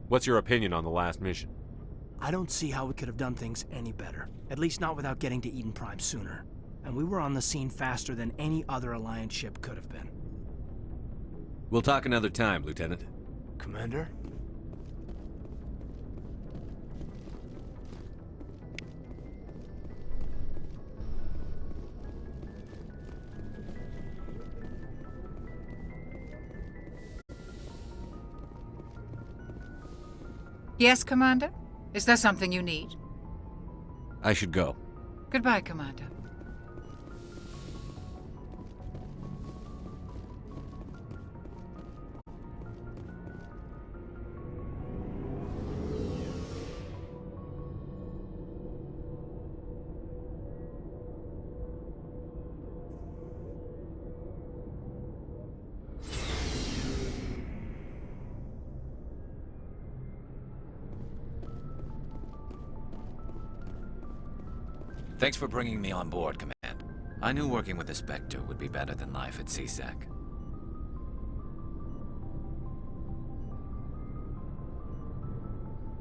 What's your opinion on the last mission? I don't see how we could have done things any better. At least not without getting to Eden Prime sooner. And we were on the scene faster than any other Alliance ship could have been. We'll talk another time, Lieutenant. Commander? Yes, Commander? Is there something you need? I should go. Goodbye, Commander. Thanks for bringing me on board, Command. I knew working with the Spectre would be better than life at CSEC.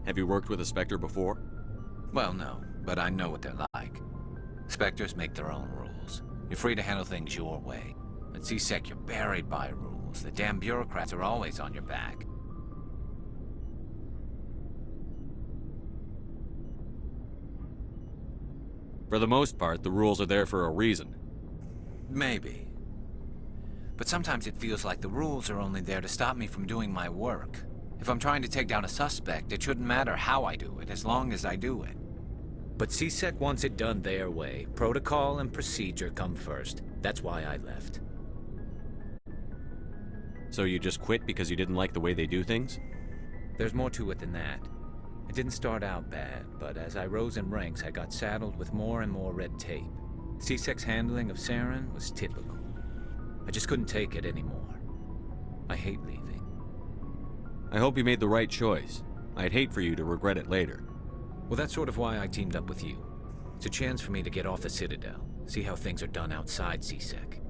Have you worked with a Spectre before? Well, no, but I know what they're like. Spectres make their own rules. You're free to handle things your way. At CSEC, you're buried by rules. The damn bureaucrats are always on your back. For the most part, the rules are there for a reason. Maybe. But sometimes it feels like the rules are only there to stop me from doing my work. If I'm trying to take down a suspect, it shouldn't matter how I do it, as long as I do it. But CSEC wants it done their way. Protocol and procedure come first. That's why I left. So you just quit because you didn't like the way they do things? There's more to it than that. It didn't start out bad, but as I rose in ranks, I got saddled with more and more red tape. CSEC's handling of Saren was typical. I just couldn't take it anymore. I hate leaving. I hope you made the right choice. I'd hate for you to regret it later. Well, that's sort of why I teamed up with you. It's a chance for me to get off the Citadel, see how things are done outside CSEC.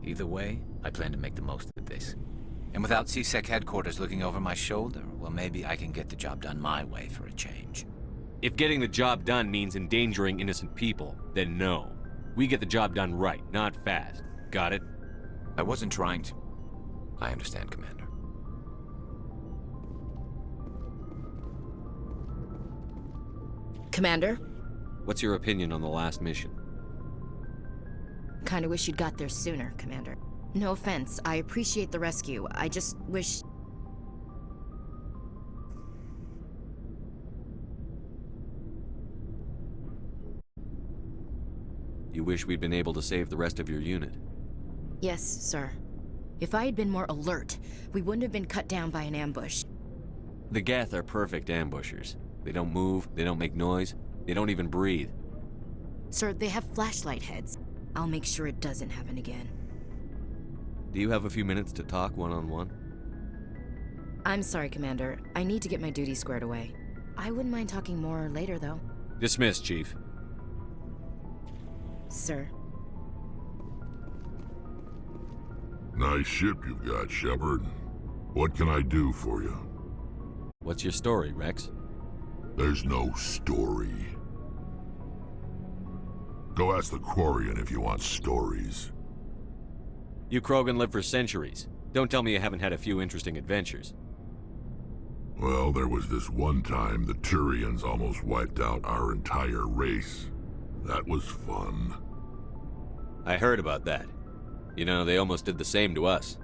Either way, I plan to make the most of this. And without CSEC headquarters looking over my shoulder, well, maybe I can get the job done my way for a change. If getting the job done means endangering innocent people, then no. We get the job done right, not fast. Got it? I wasn't trying to... I understand, Commander. Commander? What's your opinion on the last mission? Kinda wish you'd got there sooner, Commander. No offense, I appreciate the rescue. I just wish... You wish we'd been able to save the rest of your unit. Yes, sir. If I had been more alert, we wouldn't have been cut down by an ambush. The Geth are perfect ambushers. They don't move, they don't make noise, they don't even breathe. Sir, they have flashlight heads. I'll make sure it doesn't happen again. Do you have a few minutes to talk one-on-one? I'm sorry, Commander. I need to get my duty squared away. I wouldn't mind talking more later, though. Dismissed, Chief. Sir. Nice ship you've got, Shepard. What can I do for you? What's your story, Rex? There's no story. Go ask the Quarian if you want stories. You Krogan live for centuries. Don't tell me you haven't had a few interesting adventures. Well, there was this one time the Turians almost wiped out our entire race. That was fun. I heard about that. You know, they almost did the same to us.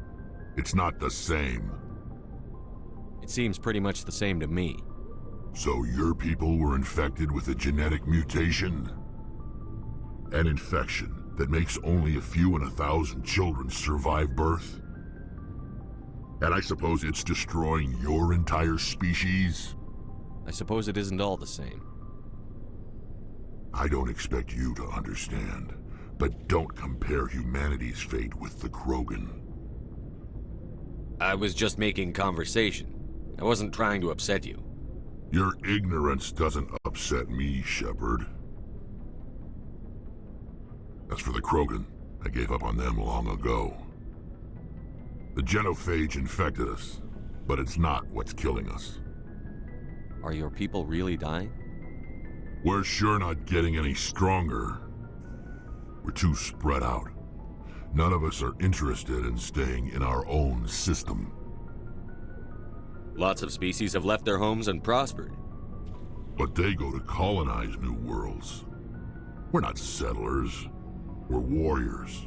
It's not the same. It seems pretty much the same to me. So your people were infected with a genetic mutation? An infection that makes only a few in 1,000 children survive birth? And I suppose it's destroying your entire species? I suppose it isn't all the same. I don't expect you to understand, but don't compare humanity's fate with the Krogan. I was just making conversation. I wasn't trying to upset you. Your ignorance doesn't upset me, Shepard. As for the Krogan, I gave up on them long ago. The genophage infected us, but it's not what's killing us. Are your people really dying? We're sure not getting any stronger. We're too spread out. None of us are interested in staying in our own system. Lots of species have left their homes and prospered. But they go to colonize new worlds. We're not settlers. We're warriors.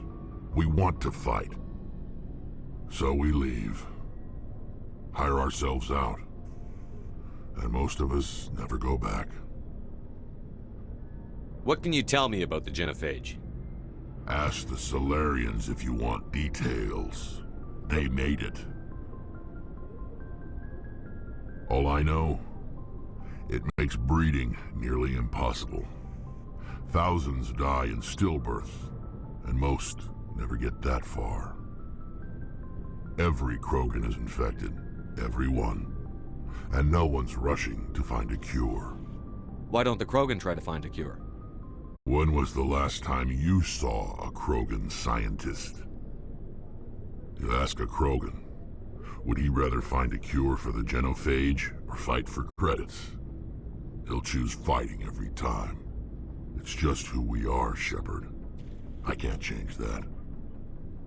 We want to fight. So we leave. Hire ourselves out. And most of us never go back. What can you tell me about the genophage? Ask the Solarians if you want details. They made it. All I know, it makes breeding nearly impossible. Thousands die in stillbirth, and most never get that far. Every Krogan is infected, every one, and no one's rushing to find a cure. Why don't the Krogan try to find a cure? When was the last time you saw a Krogan scientist? You ask a Krogan, would he rather find a cure for the genophage or fight for credits? He'll choose fighting every time. It's just who we are, Shepard. I can't change that.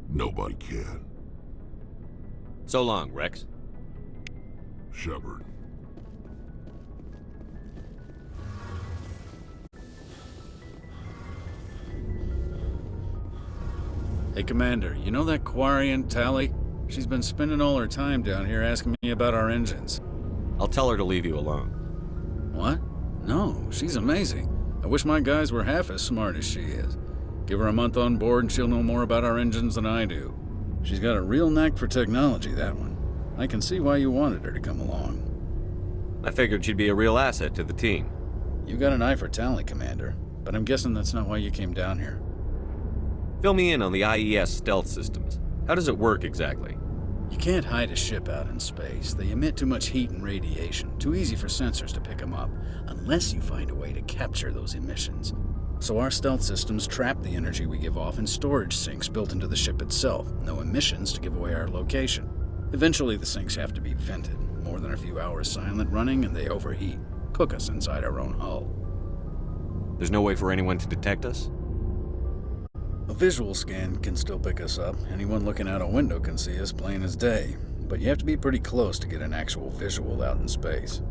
Nobody can. So long, Rex. Shepard. Hey, Commander, you know that Quarian, Tali? She's been spending all her time down here asking me about our engines. I'll tell her to leave you alone. What? No, she's amazing. I wish my guys were half as smart as she is. Give her a month on board and she'll know more about our engines than I do. She's got a real knack for technology, that one. I can see why you wanted her to come along. I figured she'd be a real asset to the team. You got an eye for Tali, Commander, but I'm guessing that's not why you came down here. Fill me in on the IES stealth systems. How does it work exactly? You can't hide a ship out in space. They emit too much heat and radiation. Too easy for sensors to pick them up, unless you find a way to capture those emissions. So our stealth systems trap the energy we give off in storage sinks built into the ship itself. No emissions to give away our location. Eventually the sinks have to be vented. More than a few hours silent running and they overheat. Cook us inside our own hull. There's no way for anyone to detect us? A visual scan can still pick us up. Anyone looking out a window can see us plain as day. But you have to be pretty close to get an actual visual out in space.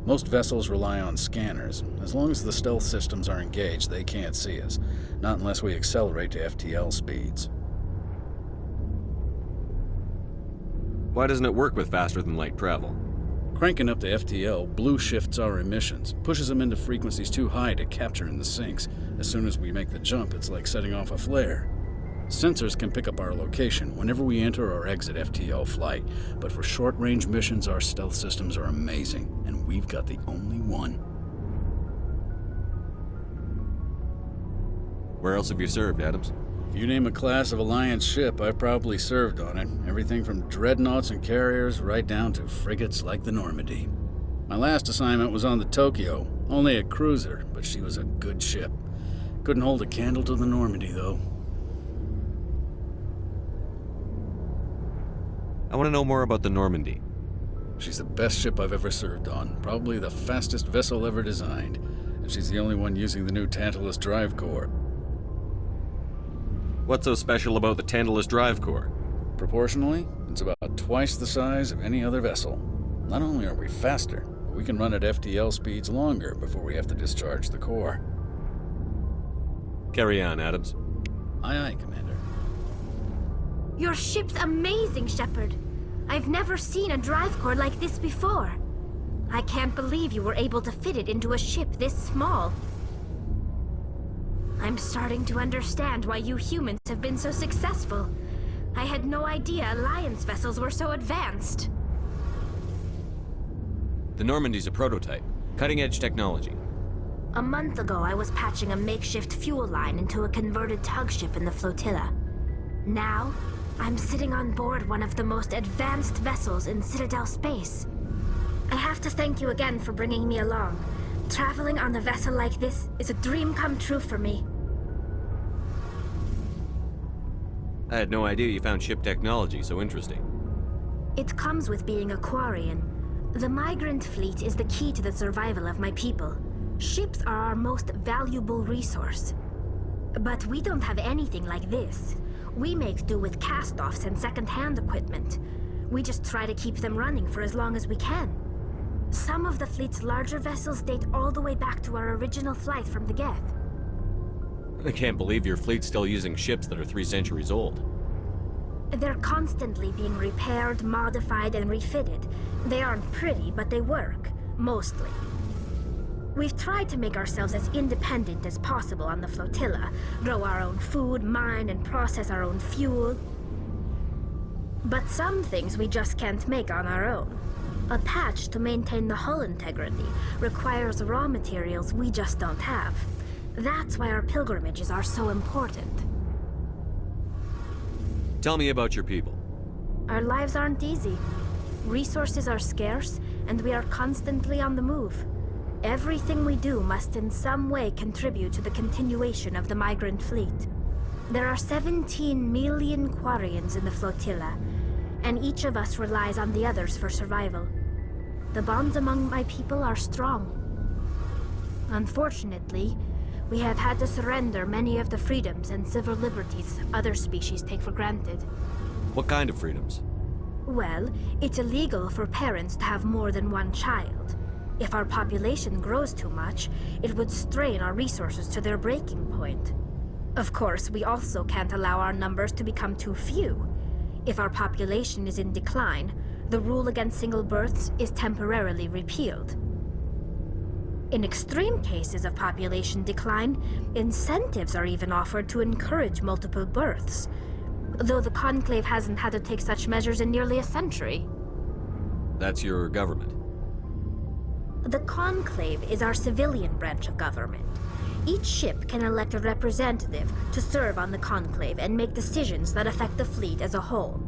Most vessels rely on scanners. As long as the stealth systems are engaged, they can't see us. Not unless we accelerate to FTL speeds. Why doesn't it work with faster-than-light travel? Cranking up to FTL blue shifts our emissions, pushes them into frequencies too high to capture in the sinks. As soon as we make the jump, it's like setting off a flare. Sensors can pick up our location whenever we enter or exit FTL flight, but for short-range missions, our stealth systems are amazing, and we've got the only one. Where else have you served, Adams? If you name a class of Alliance ship, I've probably served on it. Everything from dreadnoughts and carriers right down to frigates like the Normandy. My last assignment was on the Tokyo, only a cruiser, but she was a good ship. Couldn't hold a candle to the Normandy, though. I want to know more about the Normandy. She's the best ship I've ever served on, probably the fastest vessel ever designed, and she's the only one using the new Tantalus drive core. What's so special about the Tantalus drive core? Proportionally, it's about twice the size of any other vessel. Not only are we faster, but we can run at FTL speeds longer before we have to discharge the core. Carry on, Adams. Aye, aye, Commander. Your ship's amazing, Shepard. I've never seen a drive core like this before. I can't believe you were able to fit it into a ship this small. I'm starting to understand why you humans have been so successful. I had no idea Alliance vessels were so advanced. The Normandy's a prototype. Cutting-edge technology. A month ago, I was patching a makeshift fuel line into a converted tug ship in the flotilla. Now, I'm sitting on board one of the most advanced vessels in Citadel space. I have to thank you again for bringing me along. Traveling on a vessel like this is a dream come true for me. I had no idea you found ship technology so interesting. It comes with being a Quarian. The migrant fleet is the key to the survival of my people. Ships are our most valuable resource. But we don't have anything like this. We make do with cast-offs and second-hand equipment. We just try to keep them running for as long as we can. Some of the fleet's larger vessels date all the way back to our original flight from the Geth. I can't believe your fleet's still using ships that are 3 centuries old. They're constantly being repaired, modified, and refitted. They aren't pretty, but they work. Mostly. We've tried to make ourselves as independent as possible on the flotilla, grow our own food, mine, and process our own fuel. But some things we just can't make on our own. A patch to maintain the hull integrity requires raw materials we just don't have. That's why our pilgrimages are so important. Tell me about your people. Our lives aren't easy. Resources are scarce, and we are constantly on the move. Everything we do must in some way contribute to the continuation of the migrant fleet. There are 17 million Quarians in the flotilla, and each of us relies on the others for survival. The bonds among my people are strong. Unfortunately, we have had to surrender many of the freedoms and civil liberties other species take for granted. What kind of freedoms? Well, it's illegal for parents to have more than one child. If our population grows too much, it would strain our resources to their breaking point. Of course, we also can't allow our numbers to become too few. If our population is in decline, the rule against single births is temporarily repealed. In extreme cases of population decline, incentives are even offered to encourage multiple births, though the Conclave hasn't had to take such measures in nearly a century. That's your government. The Conclave is our civilian branch of government. Each ship can elect a representative to serve on the Conclave and make decisions that affect the fleet as a whole.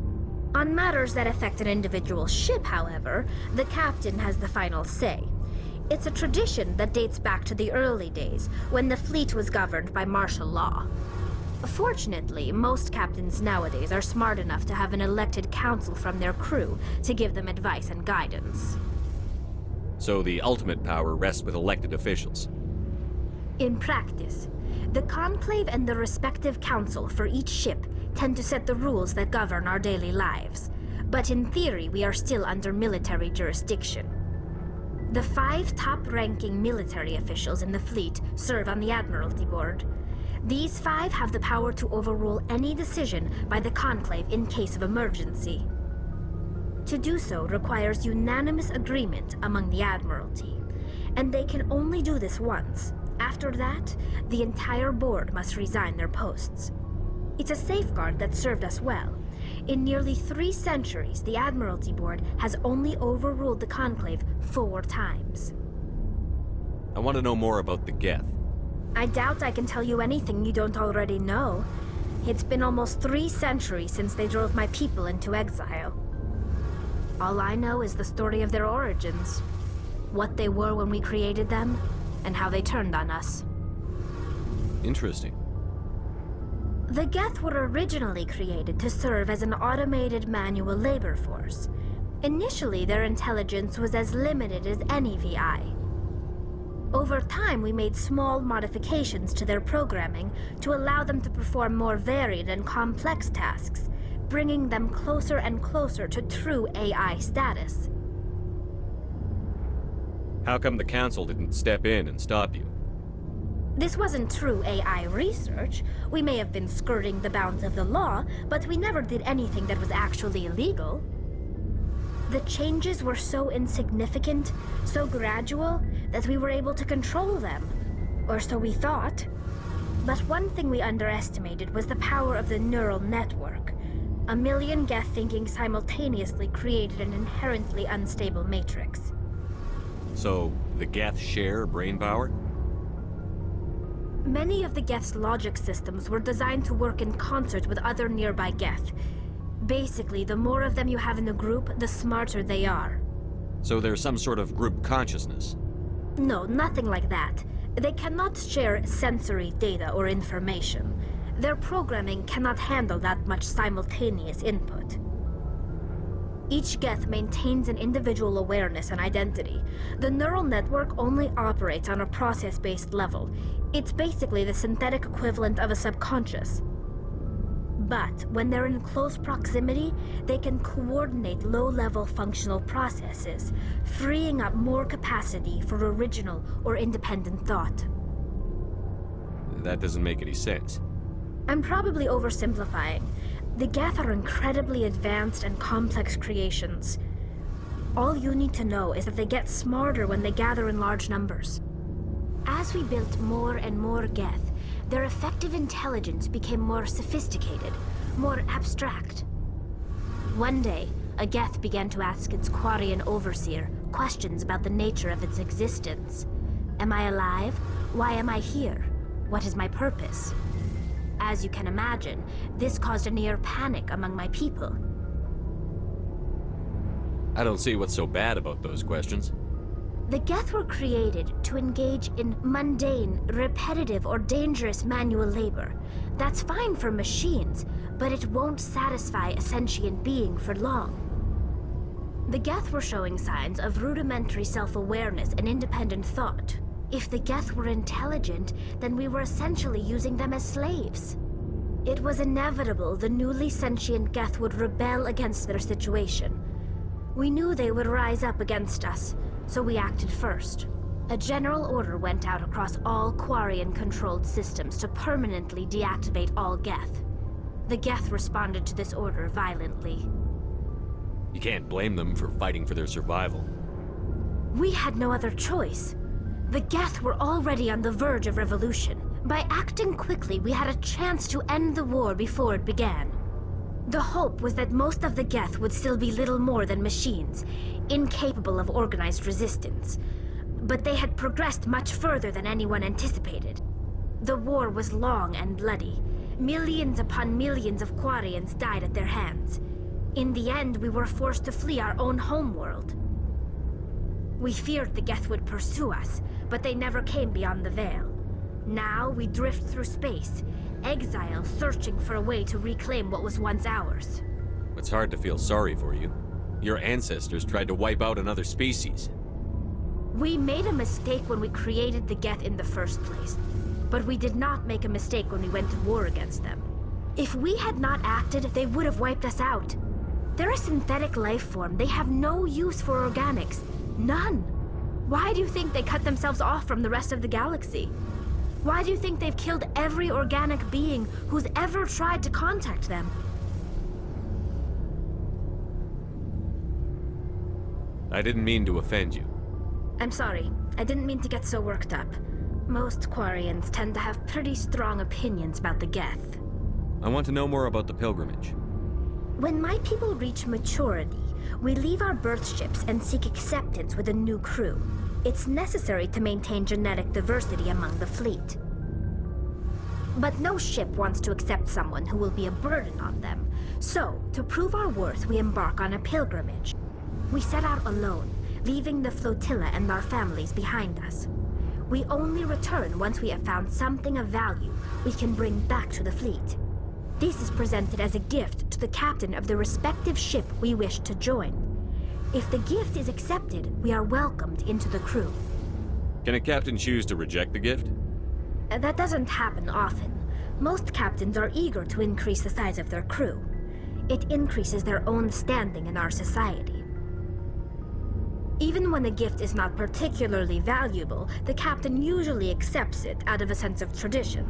On matters that affect an individual ship, however, the captain has the final say. It's a tradition that dates back to the early days, when the fleet was governed by martial law. Fortunately, most captains nowadays are smart enough to have an elected council from their crew to give them advice and guidance. So the ultimate power rests with elected officials. In practice, the Conclave and the respective council for each ship tend to set the rules that govern our daily lives. But in theory, we are still under military jurisdiction. The 5 top-ranking military officials in the fleet serve on the Admiralty Board. These 5 have the power to overrule any decision by the Conclave in case of emergency. To do so requires unanimous agreement among the Admiralty, and they can only do this once. After that, the entire board must resign their posts. It's a safeguard that served us well. In nearly 3 centuries, the Admiralty Board has only overruled the Conclave 4 times. I want to know more about the Geth. I doubt I can tell you anything you don't already know. It's been almost 3 centuries since they drove my people into exile. All I know is the story of their origins, what they were when we created them, and how they turned on us. Interesting. The Geth were originally created to serve as an automated manual labor force. Initially, their intelligence was as limited as any VI. Over time, we made small modifications to their programming to allow them to perform more varied and complex tasks, bringing them closer and closer to true AI status. How come the Council didn't step in and stop you? This wasn't true AI research. We may have been skirting the bounds of the law, but we never did anything that was actually illegal. The changes were so insignificant, so gradual, that we were able to control them. Or so we thought. But one thing we underestimated was the power of the neural network. 1 million Geth thinking simultaneously created an inherently unstable matrix. So, the Geth share brain power? Many of the Geth's logic systems were designed to work in concert with other nearby Geth. Basically, the more of them you have in a group, the smarter they are. So there's some sort of group consciousness? No, nothing like that. They cannot share sensory data or information. Their programming cannot handle that much simultaneous input. Each Geth maintains an individual awareness and identity. The neural network only operates on a process-based level. It's basically the synthetic equivalent of a subconscious. But when they're in close proximity, they can coordinate low-level functional processes, freeing up more capacity for original or independent thought. That doesn't make any sense. I'm probably oversimplifying. The Geth are incredibly advanced and complex creations. All you need to know is that they get smarter when they gather in large numbers. As we built more and more Geth, their effective intelligence became more sophisticated, more abstract. One day, a Geth began to ask its Quarian overseer questions about the nature of its existence. Am I alive? Why am I here? What is my purpose? As you can imagine, this caused a near panic among my people. I don't see what's so bad about those questions. The Geth were created to engage in mundane, repetitive, or dangerous manual labor. That's fine for machines, but it won't satisfy a sentient being for long. The Geth were showing signs of rudimentary self-awareness and independent thought. If the Geth were intelligent, then we were essentially using them as slaves. It was inevitable the newly sentient Geth would rebel against their situation. We knew they would rise up against us, so we acted first. A general order went out across all Quarian-controlled systems to permanently deactivate all Geth. The Geth responded to this order violently. You can't blame them for fighting for their survival. We had no other choice. The Geth were already on the verge of revolution. By acting quickly, we had a chance to end the war before it began. The hope was that most of the Geth would still be little more than machines, incapable of organized resistance. But they had progressed much further than anyone anticipated. The war was long and bloody. Millions upon millions of Quarians died at their hands. In the end, we were forced to flee our own homeworld. We feared the Geth would pursue us, but they never came beyond the Veil. Now we drift through space, exile searching for a way to reclaim what was once ours. It's hard to feel sorry for you. Your ancestors tried to wipe out another species. We made a mistake when we created the Geth in the first place, but we did not make a mistake when we went to war against them. If we had not acted, they would have wiped us out. They're a synthetic life form. They have no use for organics. None. Why do you think they cut themselves off from the rest of the galaxy? Why do you think they've killed every organic being who's ever tried to contact them? I didn't mean to offend you. I'm sorry. I didn't mean to get so worked up. Most Quarians tend to have pretty strong opinions about the Geth. I want to know more about the pilgrimage. When my people reach maturity, we leave our birth ships and seek acceptance with a new crew. It's necessary to maintain genetic diversity among the fleet. But no ship wants to accept someone who will be a burden on them. So, to prove our worth, we embark on a pilgrimage. We set out alone, leaving the flotilla and our families behind us. We only return once we have found something of value we can bring back to the fleet. This is presented as a gift to the captain of the respective ship we wish to join. If the gift is accepted, we are welcomed into the crew. Can a captain choose to reject the gift? That doesn't happen often. Most captains are eager to increase the size of their crew. It increases their own standing in our society. Even when the gift is not particularly valuable, the captain usually accepts it out of a sense of tradition.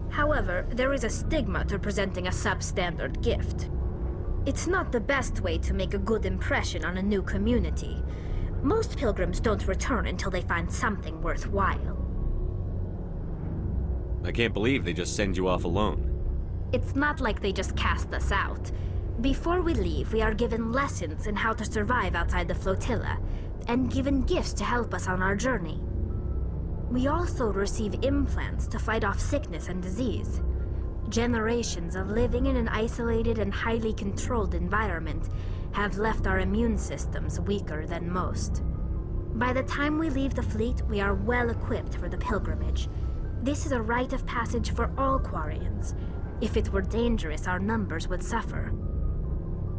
However, there is a stigma to presenting a substandard gift. It's not the best way to make a good impression on a new community. Most pilgrims don't return until they find something worthwhile. I can't believe they just send you off alone. It's not like they just cast us out. Before we leave, we are given lessons in how to survive outside the flotilla, and given gifts to help us on our journey. We also receive implants to fight off sickness and disease. Generations of living in an isolated and highly controlled environment have left our immune systems weaker than most. By the time we leave the fleet, we are well equipped for the pilgrimage. This is a rite of passage for all Quarians. If it were dangerous, our numbers would suffer.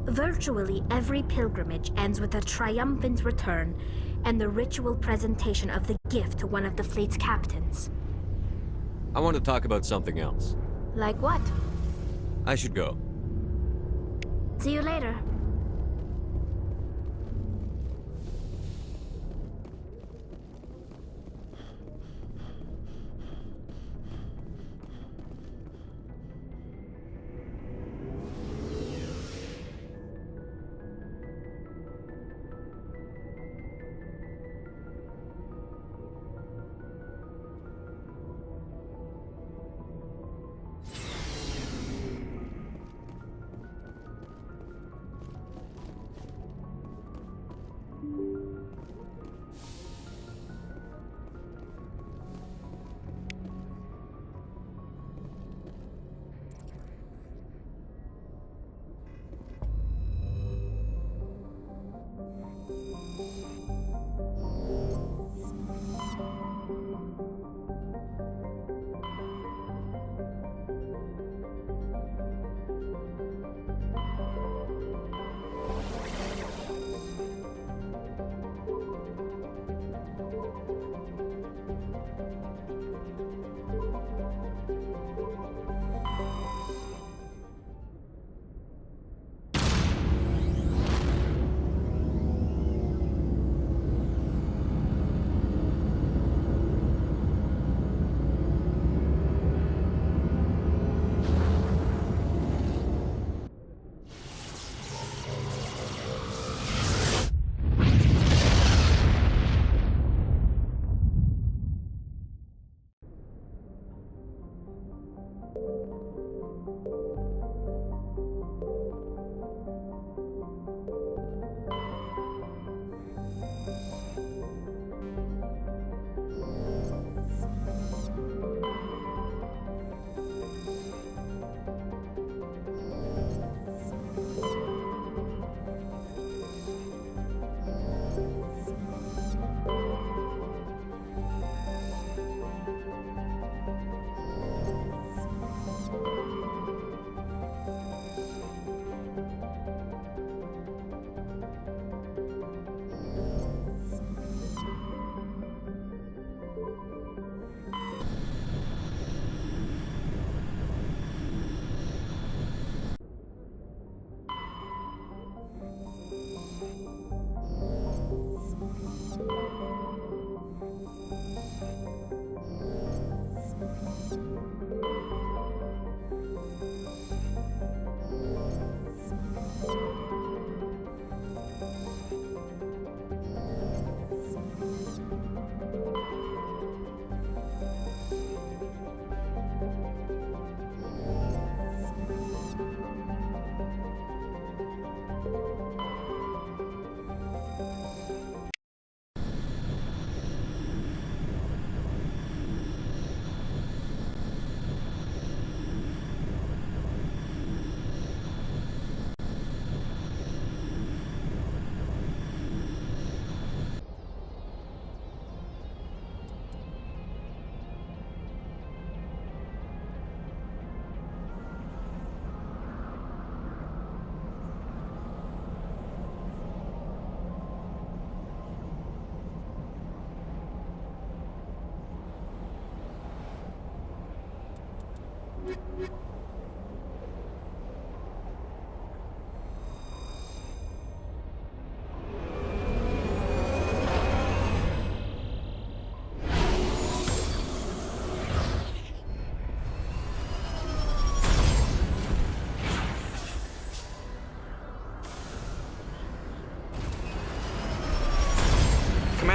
Virtually every pilgrimage ends with a triumphant return and the ritual presentation of the gift to one of the fleet's captains. I want to talk about something else. Like what? I should go. See you later.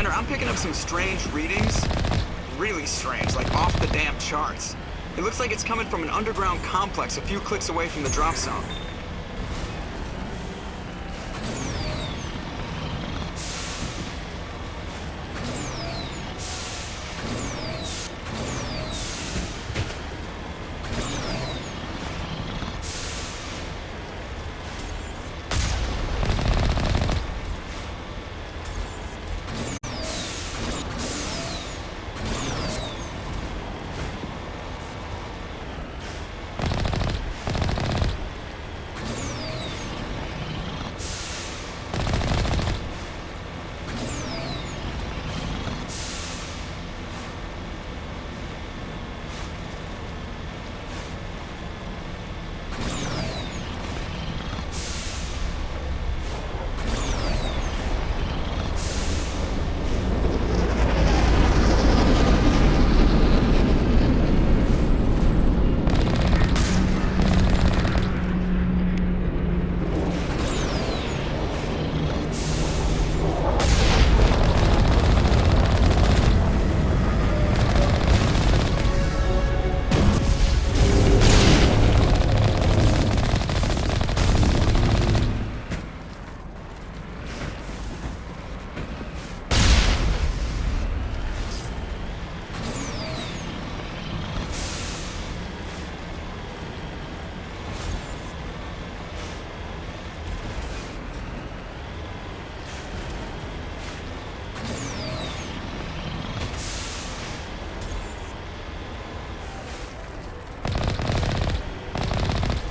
Commander, I'm picking up some strange readings. Really strange, like off the damn charts. It looks like it's coming from an underground complex a few clicks away from the drop zone.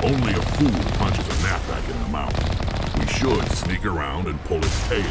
Only a fool punches a knapsack in the mouth. We should sneak around and pull its tail.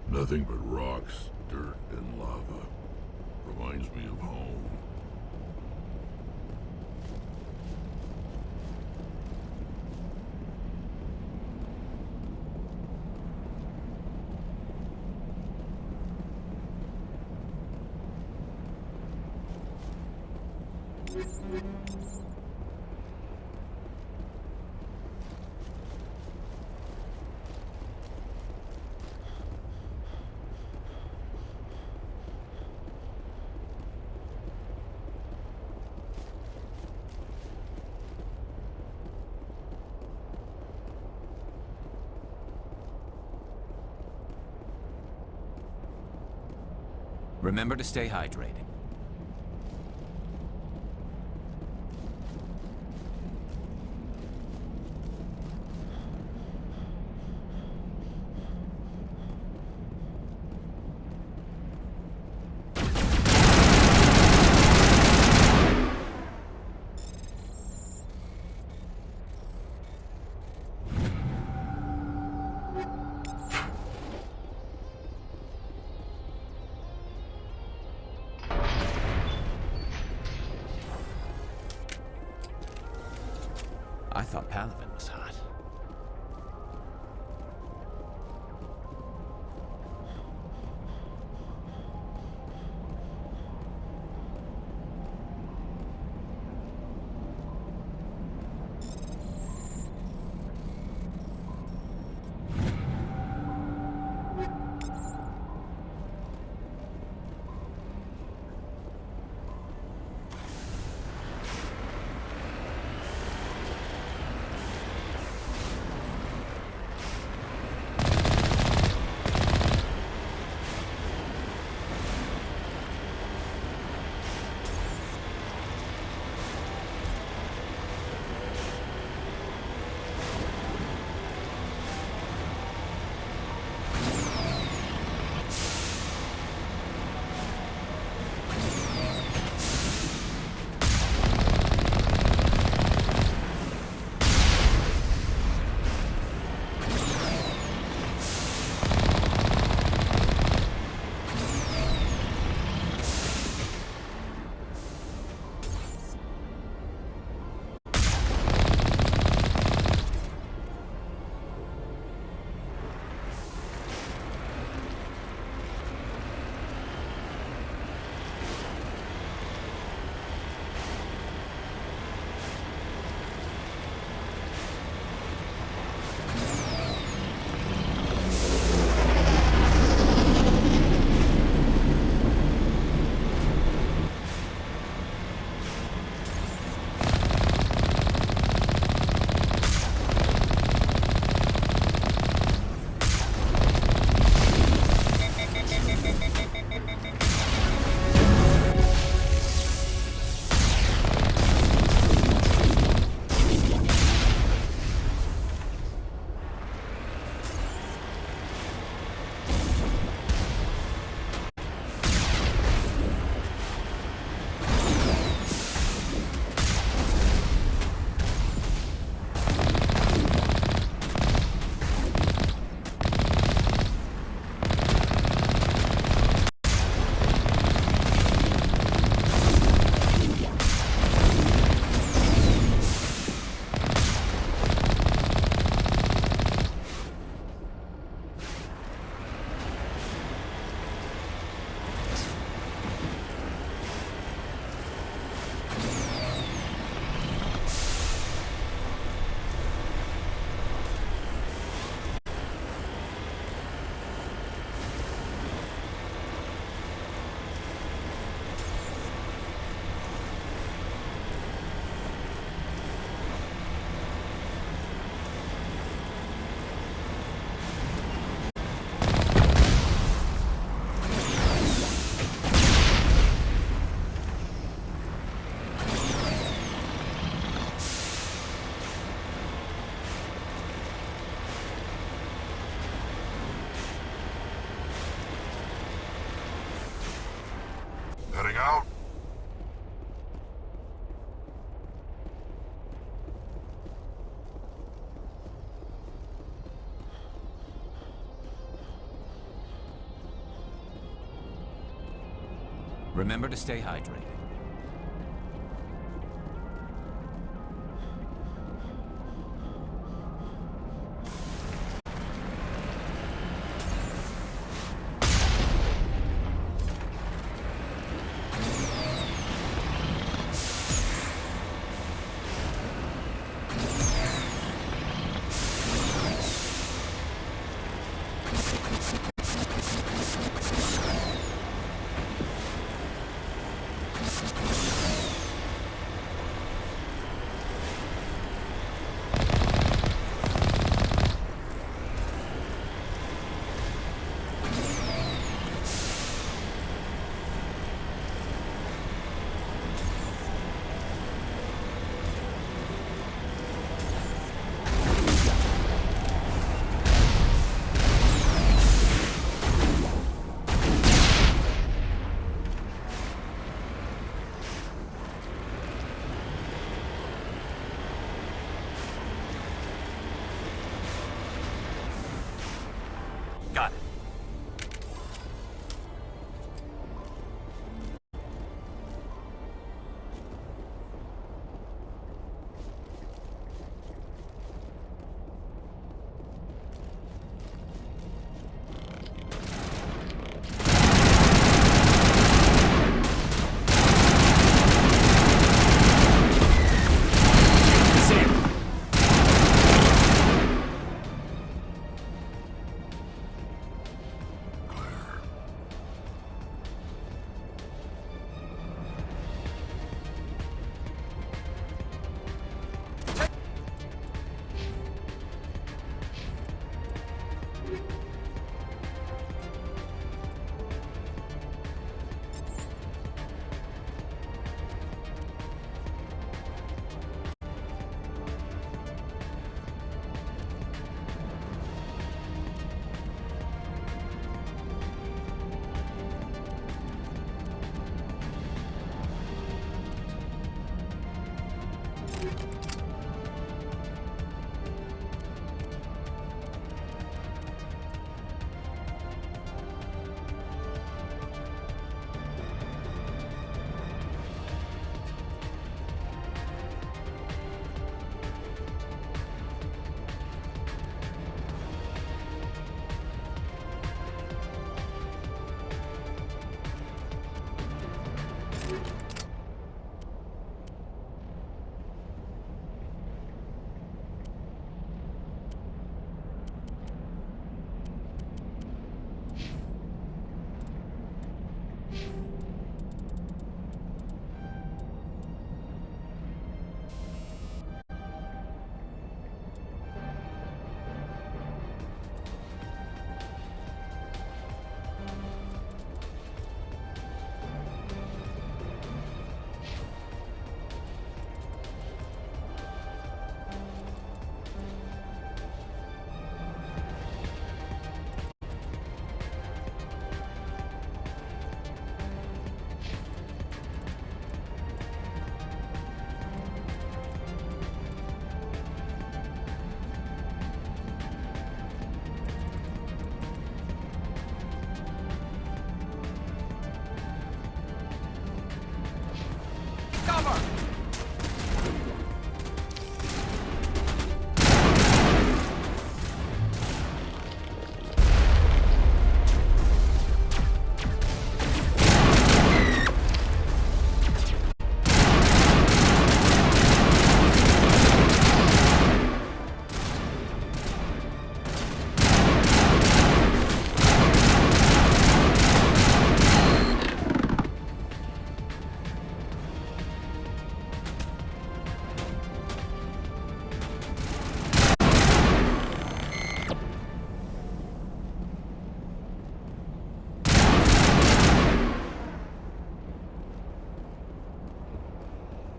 Nothing but rocks, dirt, and lava. Reminds me of home. Remember to stay hydrated. Remember to stay hydrated. Got it.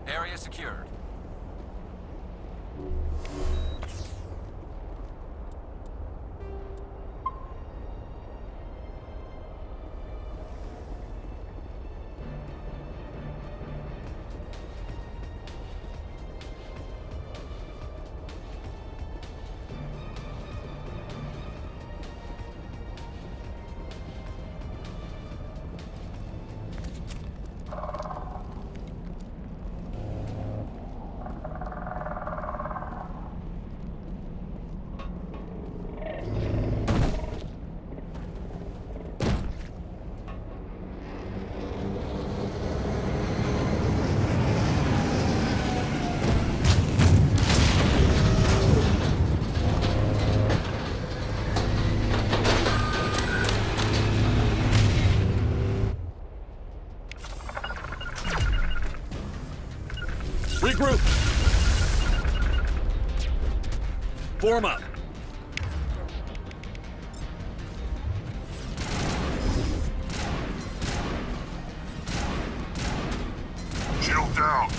Area secured. Regroup! Form up. Shield down.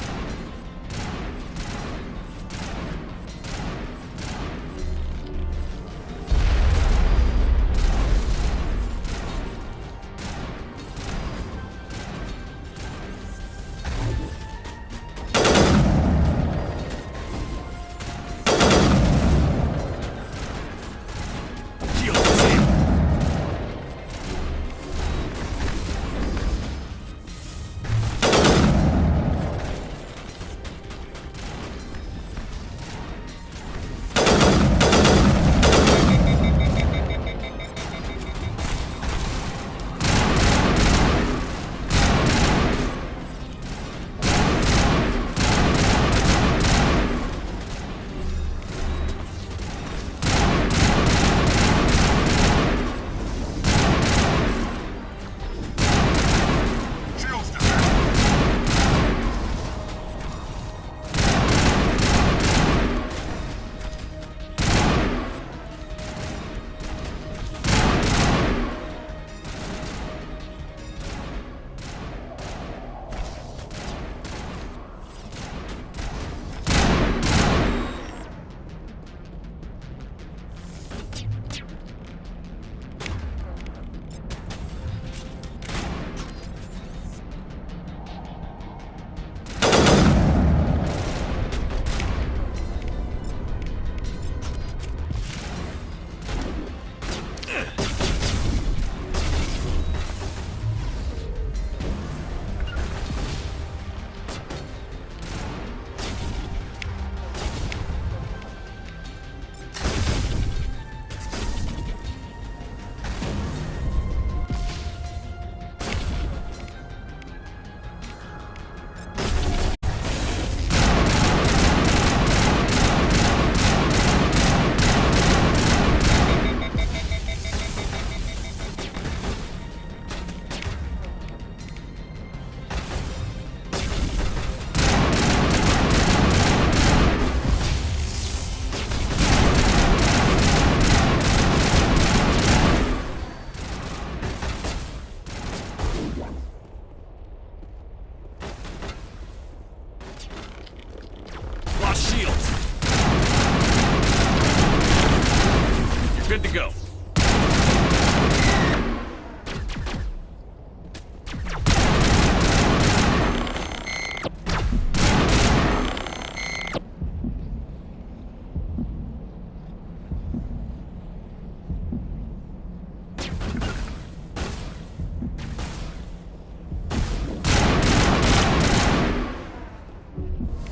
Good to go.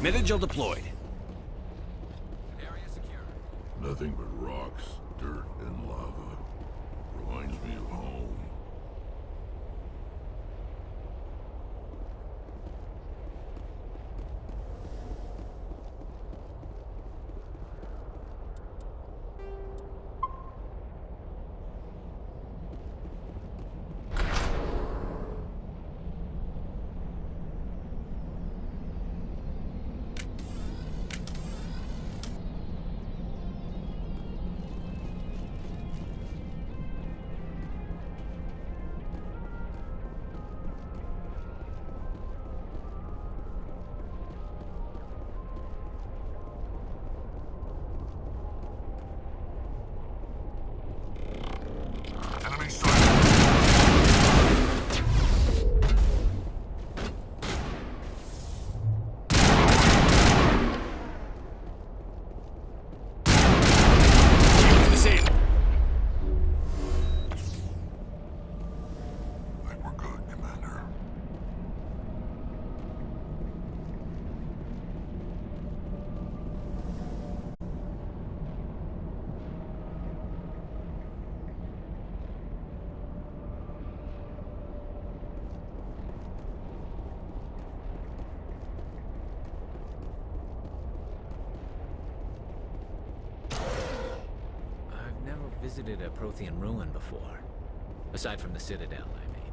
Metagel deployed. Nothing but rocks, dirt, and lava. Reminds me of home. Visited a Prothean ruin before. Aside from the Citadel, I mean.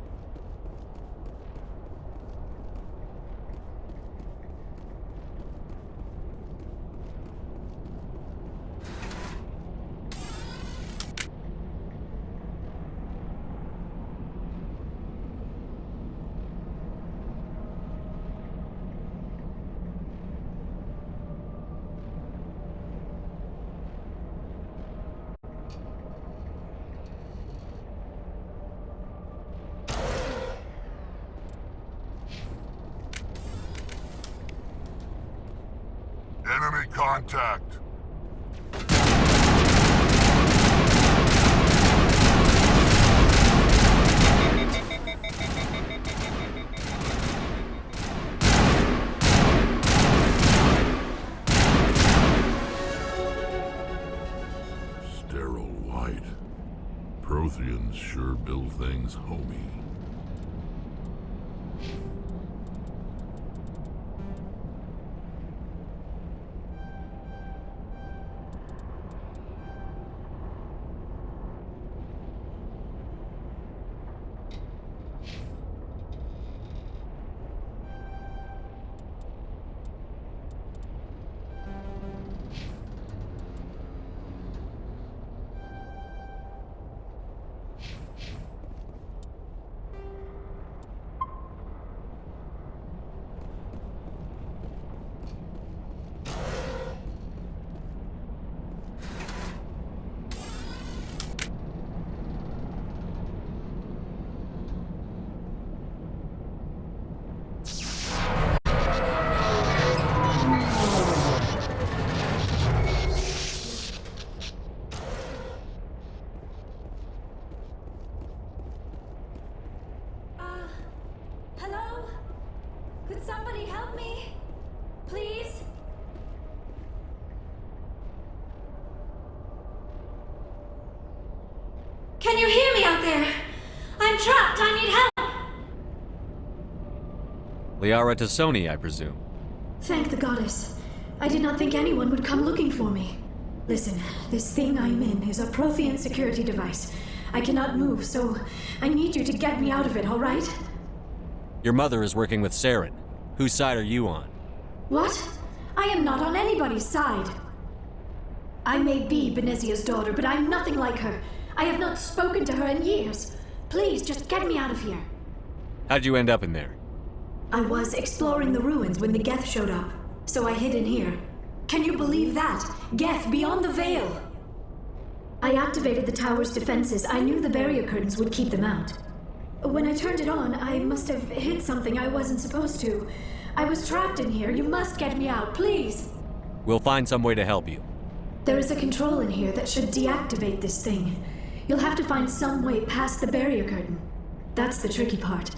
Enemy contact! Sterile white. Protheans sure build things homey. Hello? Could somebody help me? Please? Can you hear me out there? I'm trapped. I need help. Liara Tassoni, I presume. Thank the goddess. I did not think anyone would come looking for me. Listen, this thing I'm in is a Prothean security device. I cannot move, so I need you to get me out of it, all right? Your mother is working with Saren. Whose side are you on? What? I am not on anybody's side. I may be Benezia's daughter, but I'm nothing like her. I have not spoken to her in years. Please, just get me out of here. How'd you end up in there? I was exploring the ruins when the Geth showed up, so I hid in here. Can you believe that? Geth beyond the veil! I activated the tower's defenses. I knew the barrier curtains would keep them out. When I turned it on, I must have hit something I wasn't supposed to. I was trapped in here. You must get me out, please! We'll find some way to help you. There is a control in here that should deactivate this thing. You'll have to find some way past the barrier curtain. That's the tricky part.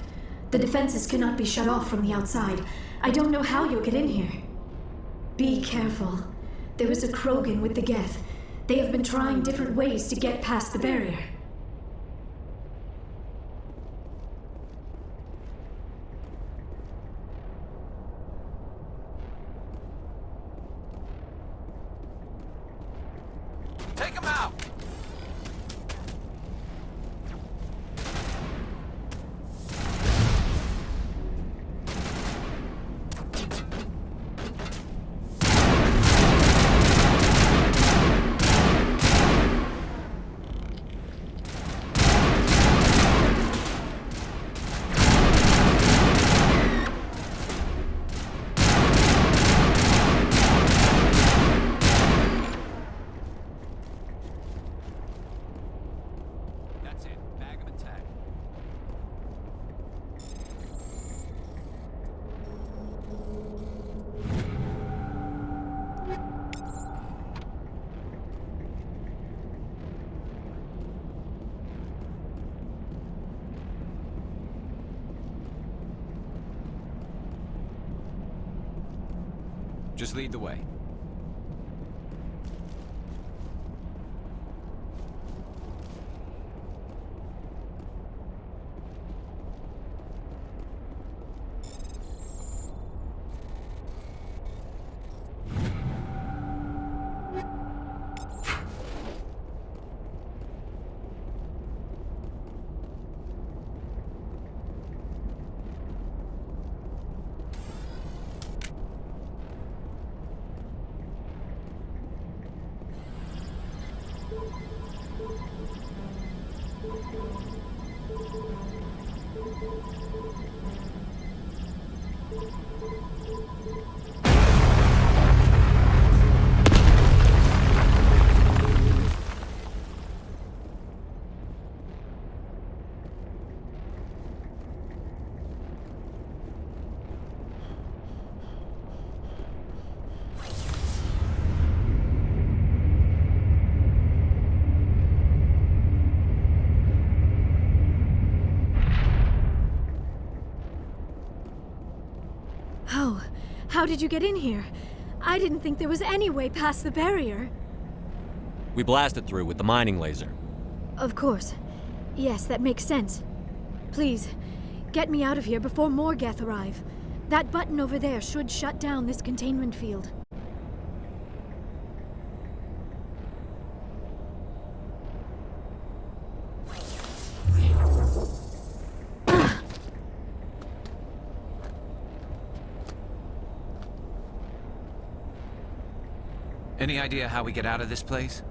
The defenses cannot be shut off from the outside. I don't know how you'll get in here. Be careful. There is a Krogan with the Geth. They have been trying different ways to get past the barrier. Take him out! That's it. Bag him and tag him. Just lead the way. How did you get in here? I didn't think there was any way past the barrier. We blasted through with the mining laser. Of course. Yes, that makes sense. Please, get me out of here before more Geth arrive. That button over there should shut down this containment field. Any idea how we get out of this place?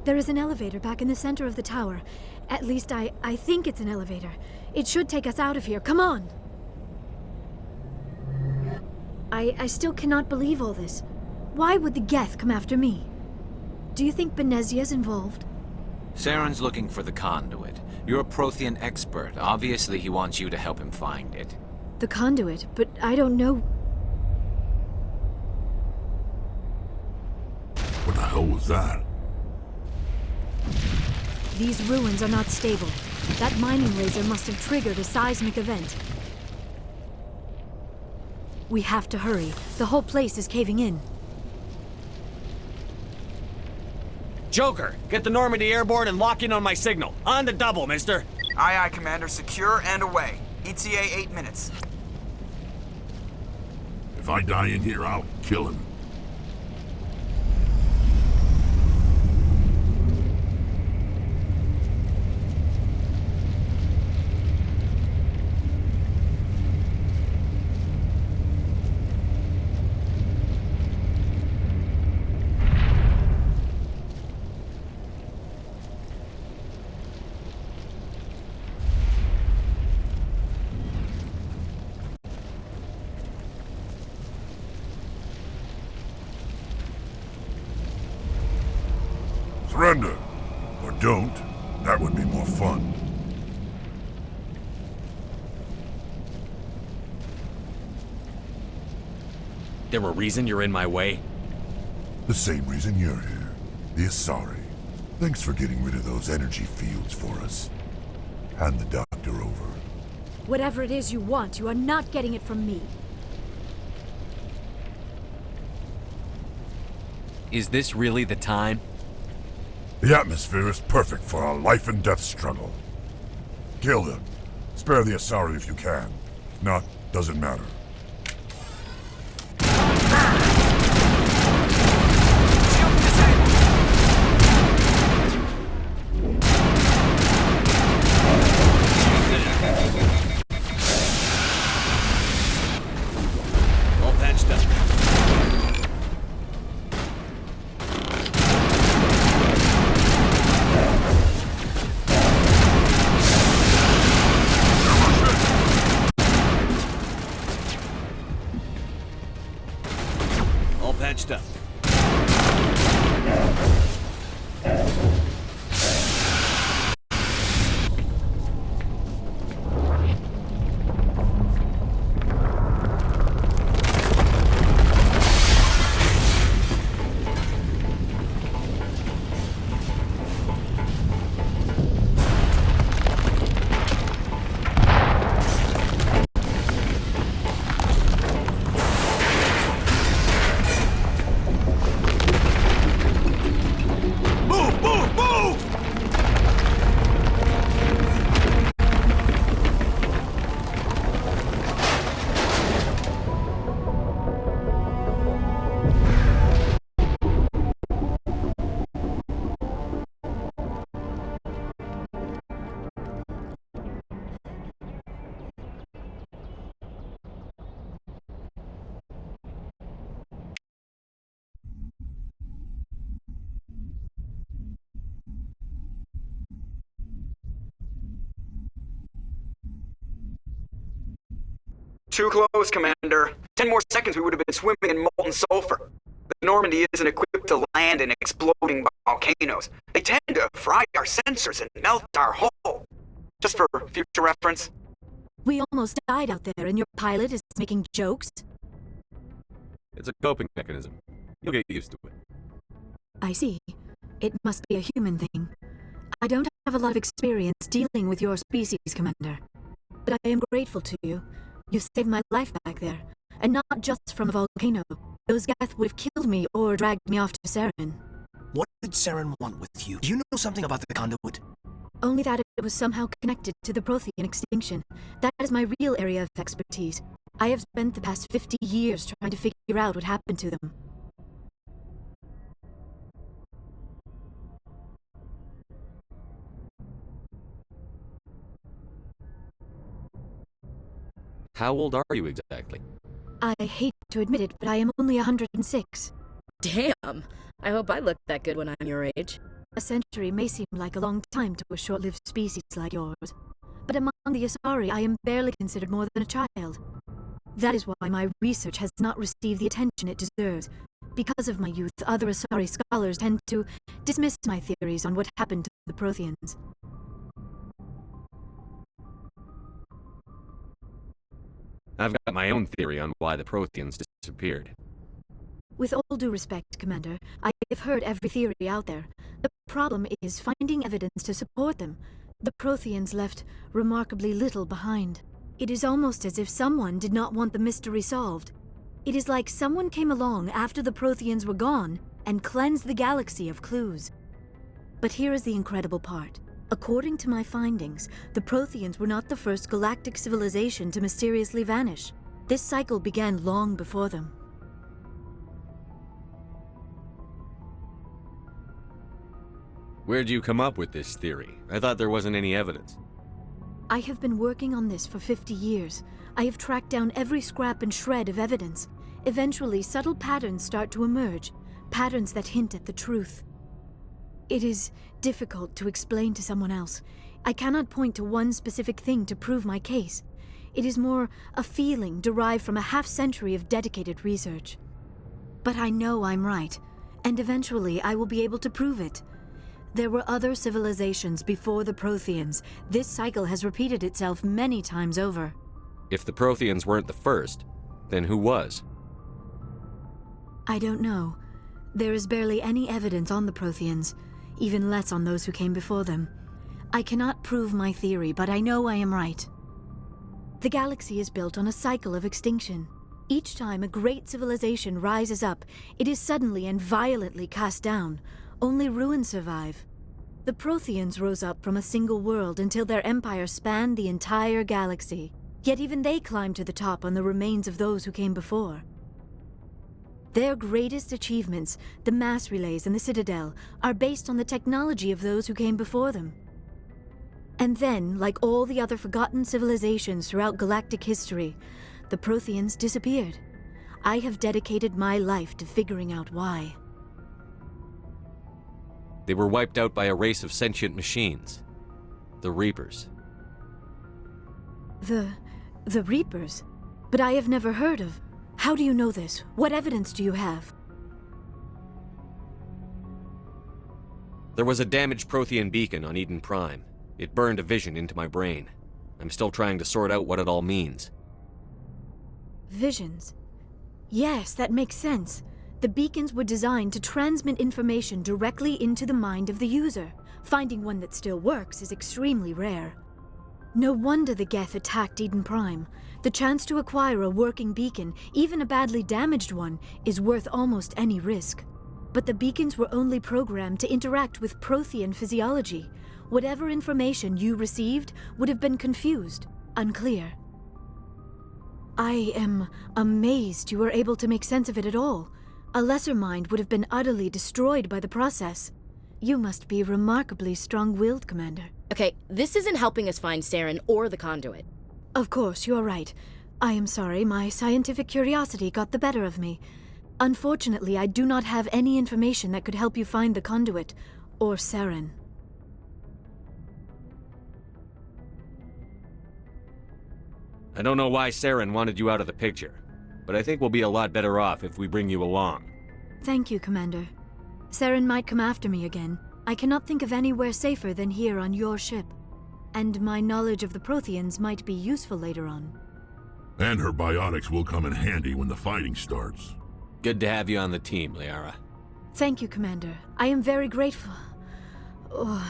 There is an elevator back in the center of the tower. At least I think it's an elevator. It should take us out of here. Come on! I still cannot believe all this. Why would the Geth come after me? Do you think Benezia's involved? Saren's looking for the conduit. You're a Prothean expert. Obviously, he wants you to help him find it. The conduit, but I don't know. What the hell was that? These ruins are not stable. That mining laser must have triggered a seismic event. We have to hurry. The whole place is caving in. Joker, get the Normandy airborne and lock in on my signal. On the double, mister. Aye, aye, Commander. Secure and away. ETA 8 minutes. If I die in here, I'll kill him. Surrender. Or don't. That would be more fun. There a reason you're in my way? The same reason you're here. The Asari. Thanks for getting rid of those energy fields for us. Hand the doctor over. Whatever it is you want, you are not getting it from me. Is this really the time? The atmosphere is perfect for a life and death struggle. Kill them. Spare the Asari if you can. If not, doesn't matter. All patched up. Patched up. Too close, Commander. 10 more seconds we would have been swimming in molten sulfur. The Normandy isn't equipped to land in exploding volcanoes. They tend to fry our sensors and melt our hull. Just for future reference. We almost died out there and your pilot is making jokes? It's a coping mechanism. You'll get used to it. I see. It must be a human thing. I don't have a lot of experience dealing with your species, Commander. But I am grateful to you. You saved my life back there. and not just from a volcano. Those Geth would have killed me or dragged me off to Saren. What did Saren want with you? Do you know something about the conduit? Only that it was somehow connected to the Prothean extinction. That is my real area of expertise. I have spent the past 50 years trying to figure out what happened to them. How old are you exactly? I hate to admit it, but I am only 106. Damn! I hope I look that good when I'm your age. A century may seem like a long time to a short-lived species like yours, but among the Asari I am barely considered more than a child. That is why my research has not received the attention it deserves. Because of my youth, other Asari scholars tend to dismiss my theories on what happened to the Protheans. I've got my own theory on why the Protheans disappeared. With all due respect, Commander, I have heard every theory out there. The problem is finding evidence to support them. The Protheans left remarkably little behind. It is almost as if someone did not want the mystery solved. It is like someone came along after the Protheans were gone and cleansed the galaxy of clues. But here is the incredible part. According to my findings, the Protheans were not the first galactic civilization to mysteriously vanish. This cycle began long before them. Where'd you come up with this theory? I thought there wasn't any evidence. I have been working on this for 50 years. I have tracked down every scrap and shred of evidence. Eventually, subtle patterns start to emerge, patterns that hint at the truth. It is difficult to explain to someone else. I cannot point to one specific thing to prove my case. It is more a feeling derived from a half-century of dedicated research. But I know I'm right, and eventually I will be able to prove it. There were other civilizations before the Protheans. This cycle has repeated itself many times over. If the Protheans weren't the first, then who was? I don't know. There is barely any evidence on the Protheans, even less on those who came before them. I cannot prove my theory, but I know I am right. The galaxy is built on a cycle of extinction. Each time a great civilization rises up, it is suddenly and violently cast down. Only ruins survive. The Protheans rose up from a single world until their empire spanned the entire galaxy. Yet even they climbed to the top on the remains of those who came before. Their greatest achievements, the mass relays and the Citadel, are based on the technology of those who came before them. And then, like all the other forgotten civilizations throughout galactic history, the Protheans disappeared. I have dedicated my life to figuring out why. They were wiped out by a race of sentient machines. The Reapers. The Reapers? But I have never heard of. How do you know this? What evidence do you have? There was a damaged Prothean beacon on Eden Prime. It burned a vision into my brain. I'm still trying to sort out what it all means. Visions? Yes, that makes sense. The beacons were designed to transmit information directly into the mind of the user. Finding one that still works is extremely rare. No wonder the Geth attacked Eden Prime. The chance to acquire a working beacon, even a badly damaged one, is worth almost any risk. But the beacons were only programmed to interact with Prothean physiology. Whatever information you received would have been confused, unclear. I am amazed you were able to make sense of it at all. A lesser mind would have been utterly destroyed by the process. You must be remarkably strong-willed, Commander. Okay, this isn't helping us find Saren or the conduit. Of course, you are right. I am sorry, my scientific curiosity got the better of me. Unfortunately, I do not have any information that could help you find the conduit, or Saren. I don't know why Saren wanted you out of the picture, but I think we'll be a lot better off if we bring you along. Thank you, Commander. Saren might come after me again. I cannot think of anywhere safer than here on your ship. And my knowledge of the Protheans might be useful later on. And her biotics will come in handy when the fighting starts. Good to have you on the team, Liara. Thank you, Commander. I am very grateful. Oh,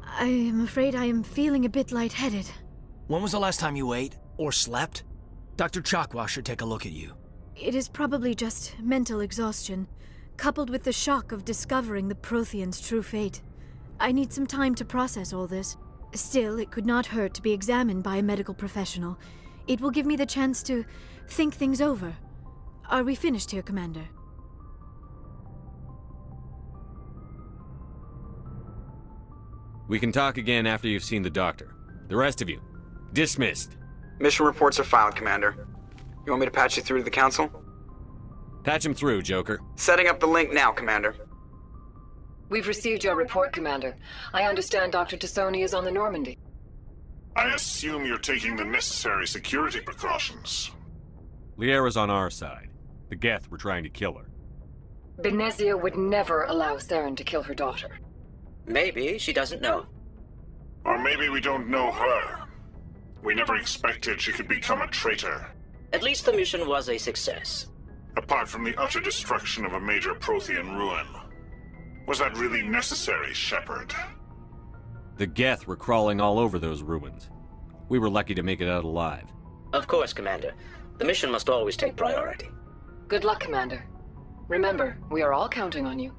I am afraid I am feeling a bit lightheaded. When was the last time you ate? Or slept? Dr. Chakwa should take a look at you. It is probably just mental exhaustion, coupled with the shock of discovering the Prothean's true fate. I need some time to process all this. Still, it could not hurt to be examined by a medical professional. It will give me the chance to think things over. Are we finished here, Commander? We can talk again after you've seen the doctor. The rest of you, dismissed. Mission reports are filed, Commander. You want me to patch you through to the Council? Patch him through, Joker. Setting up the link now, Commander. We've received your report, Commander. I understand Dr. Tassoni is on the Normandy. I assume you're taking the necessary security precautions. Liara's on our side. The Geth were trying to kill her. Benezia would never allow Saren to kill her daughter. Maybe she doesn't know. Or maybe we don't know her. We never expected she could become a traitor. At least the mission was a success. Apart from the utter destruction of a major Prothean ruin. Was that really necessary, Shepard? The Geth were crawling all over those ruins. We were lucky to make it out alive. Of course, Commander. The mission must always take priority. Good luck, Commander. Remember, we are all counting on you.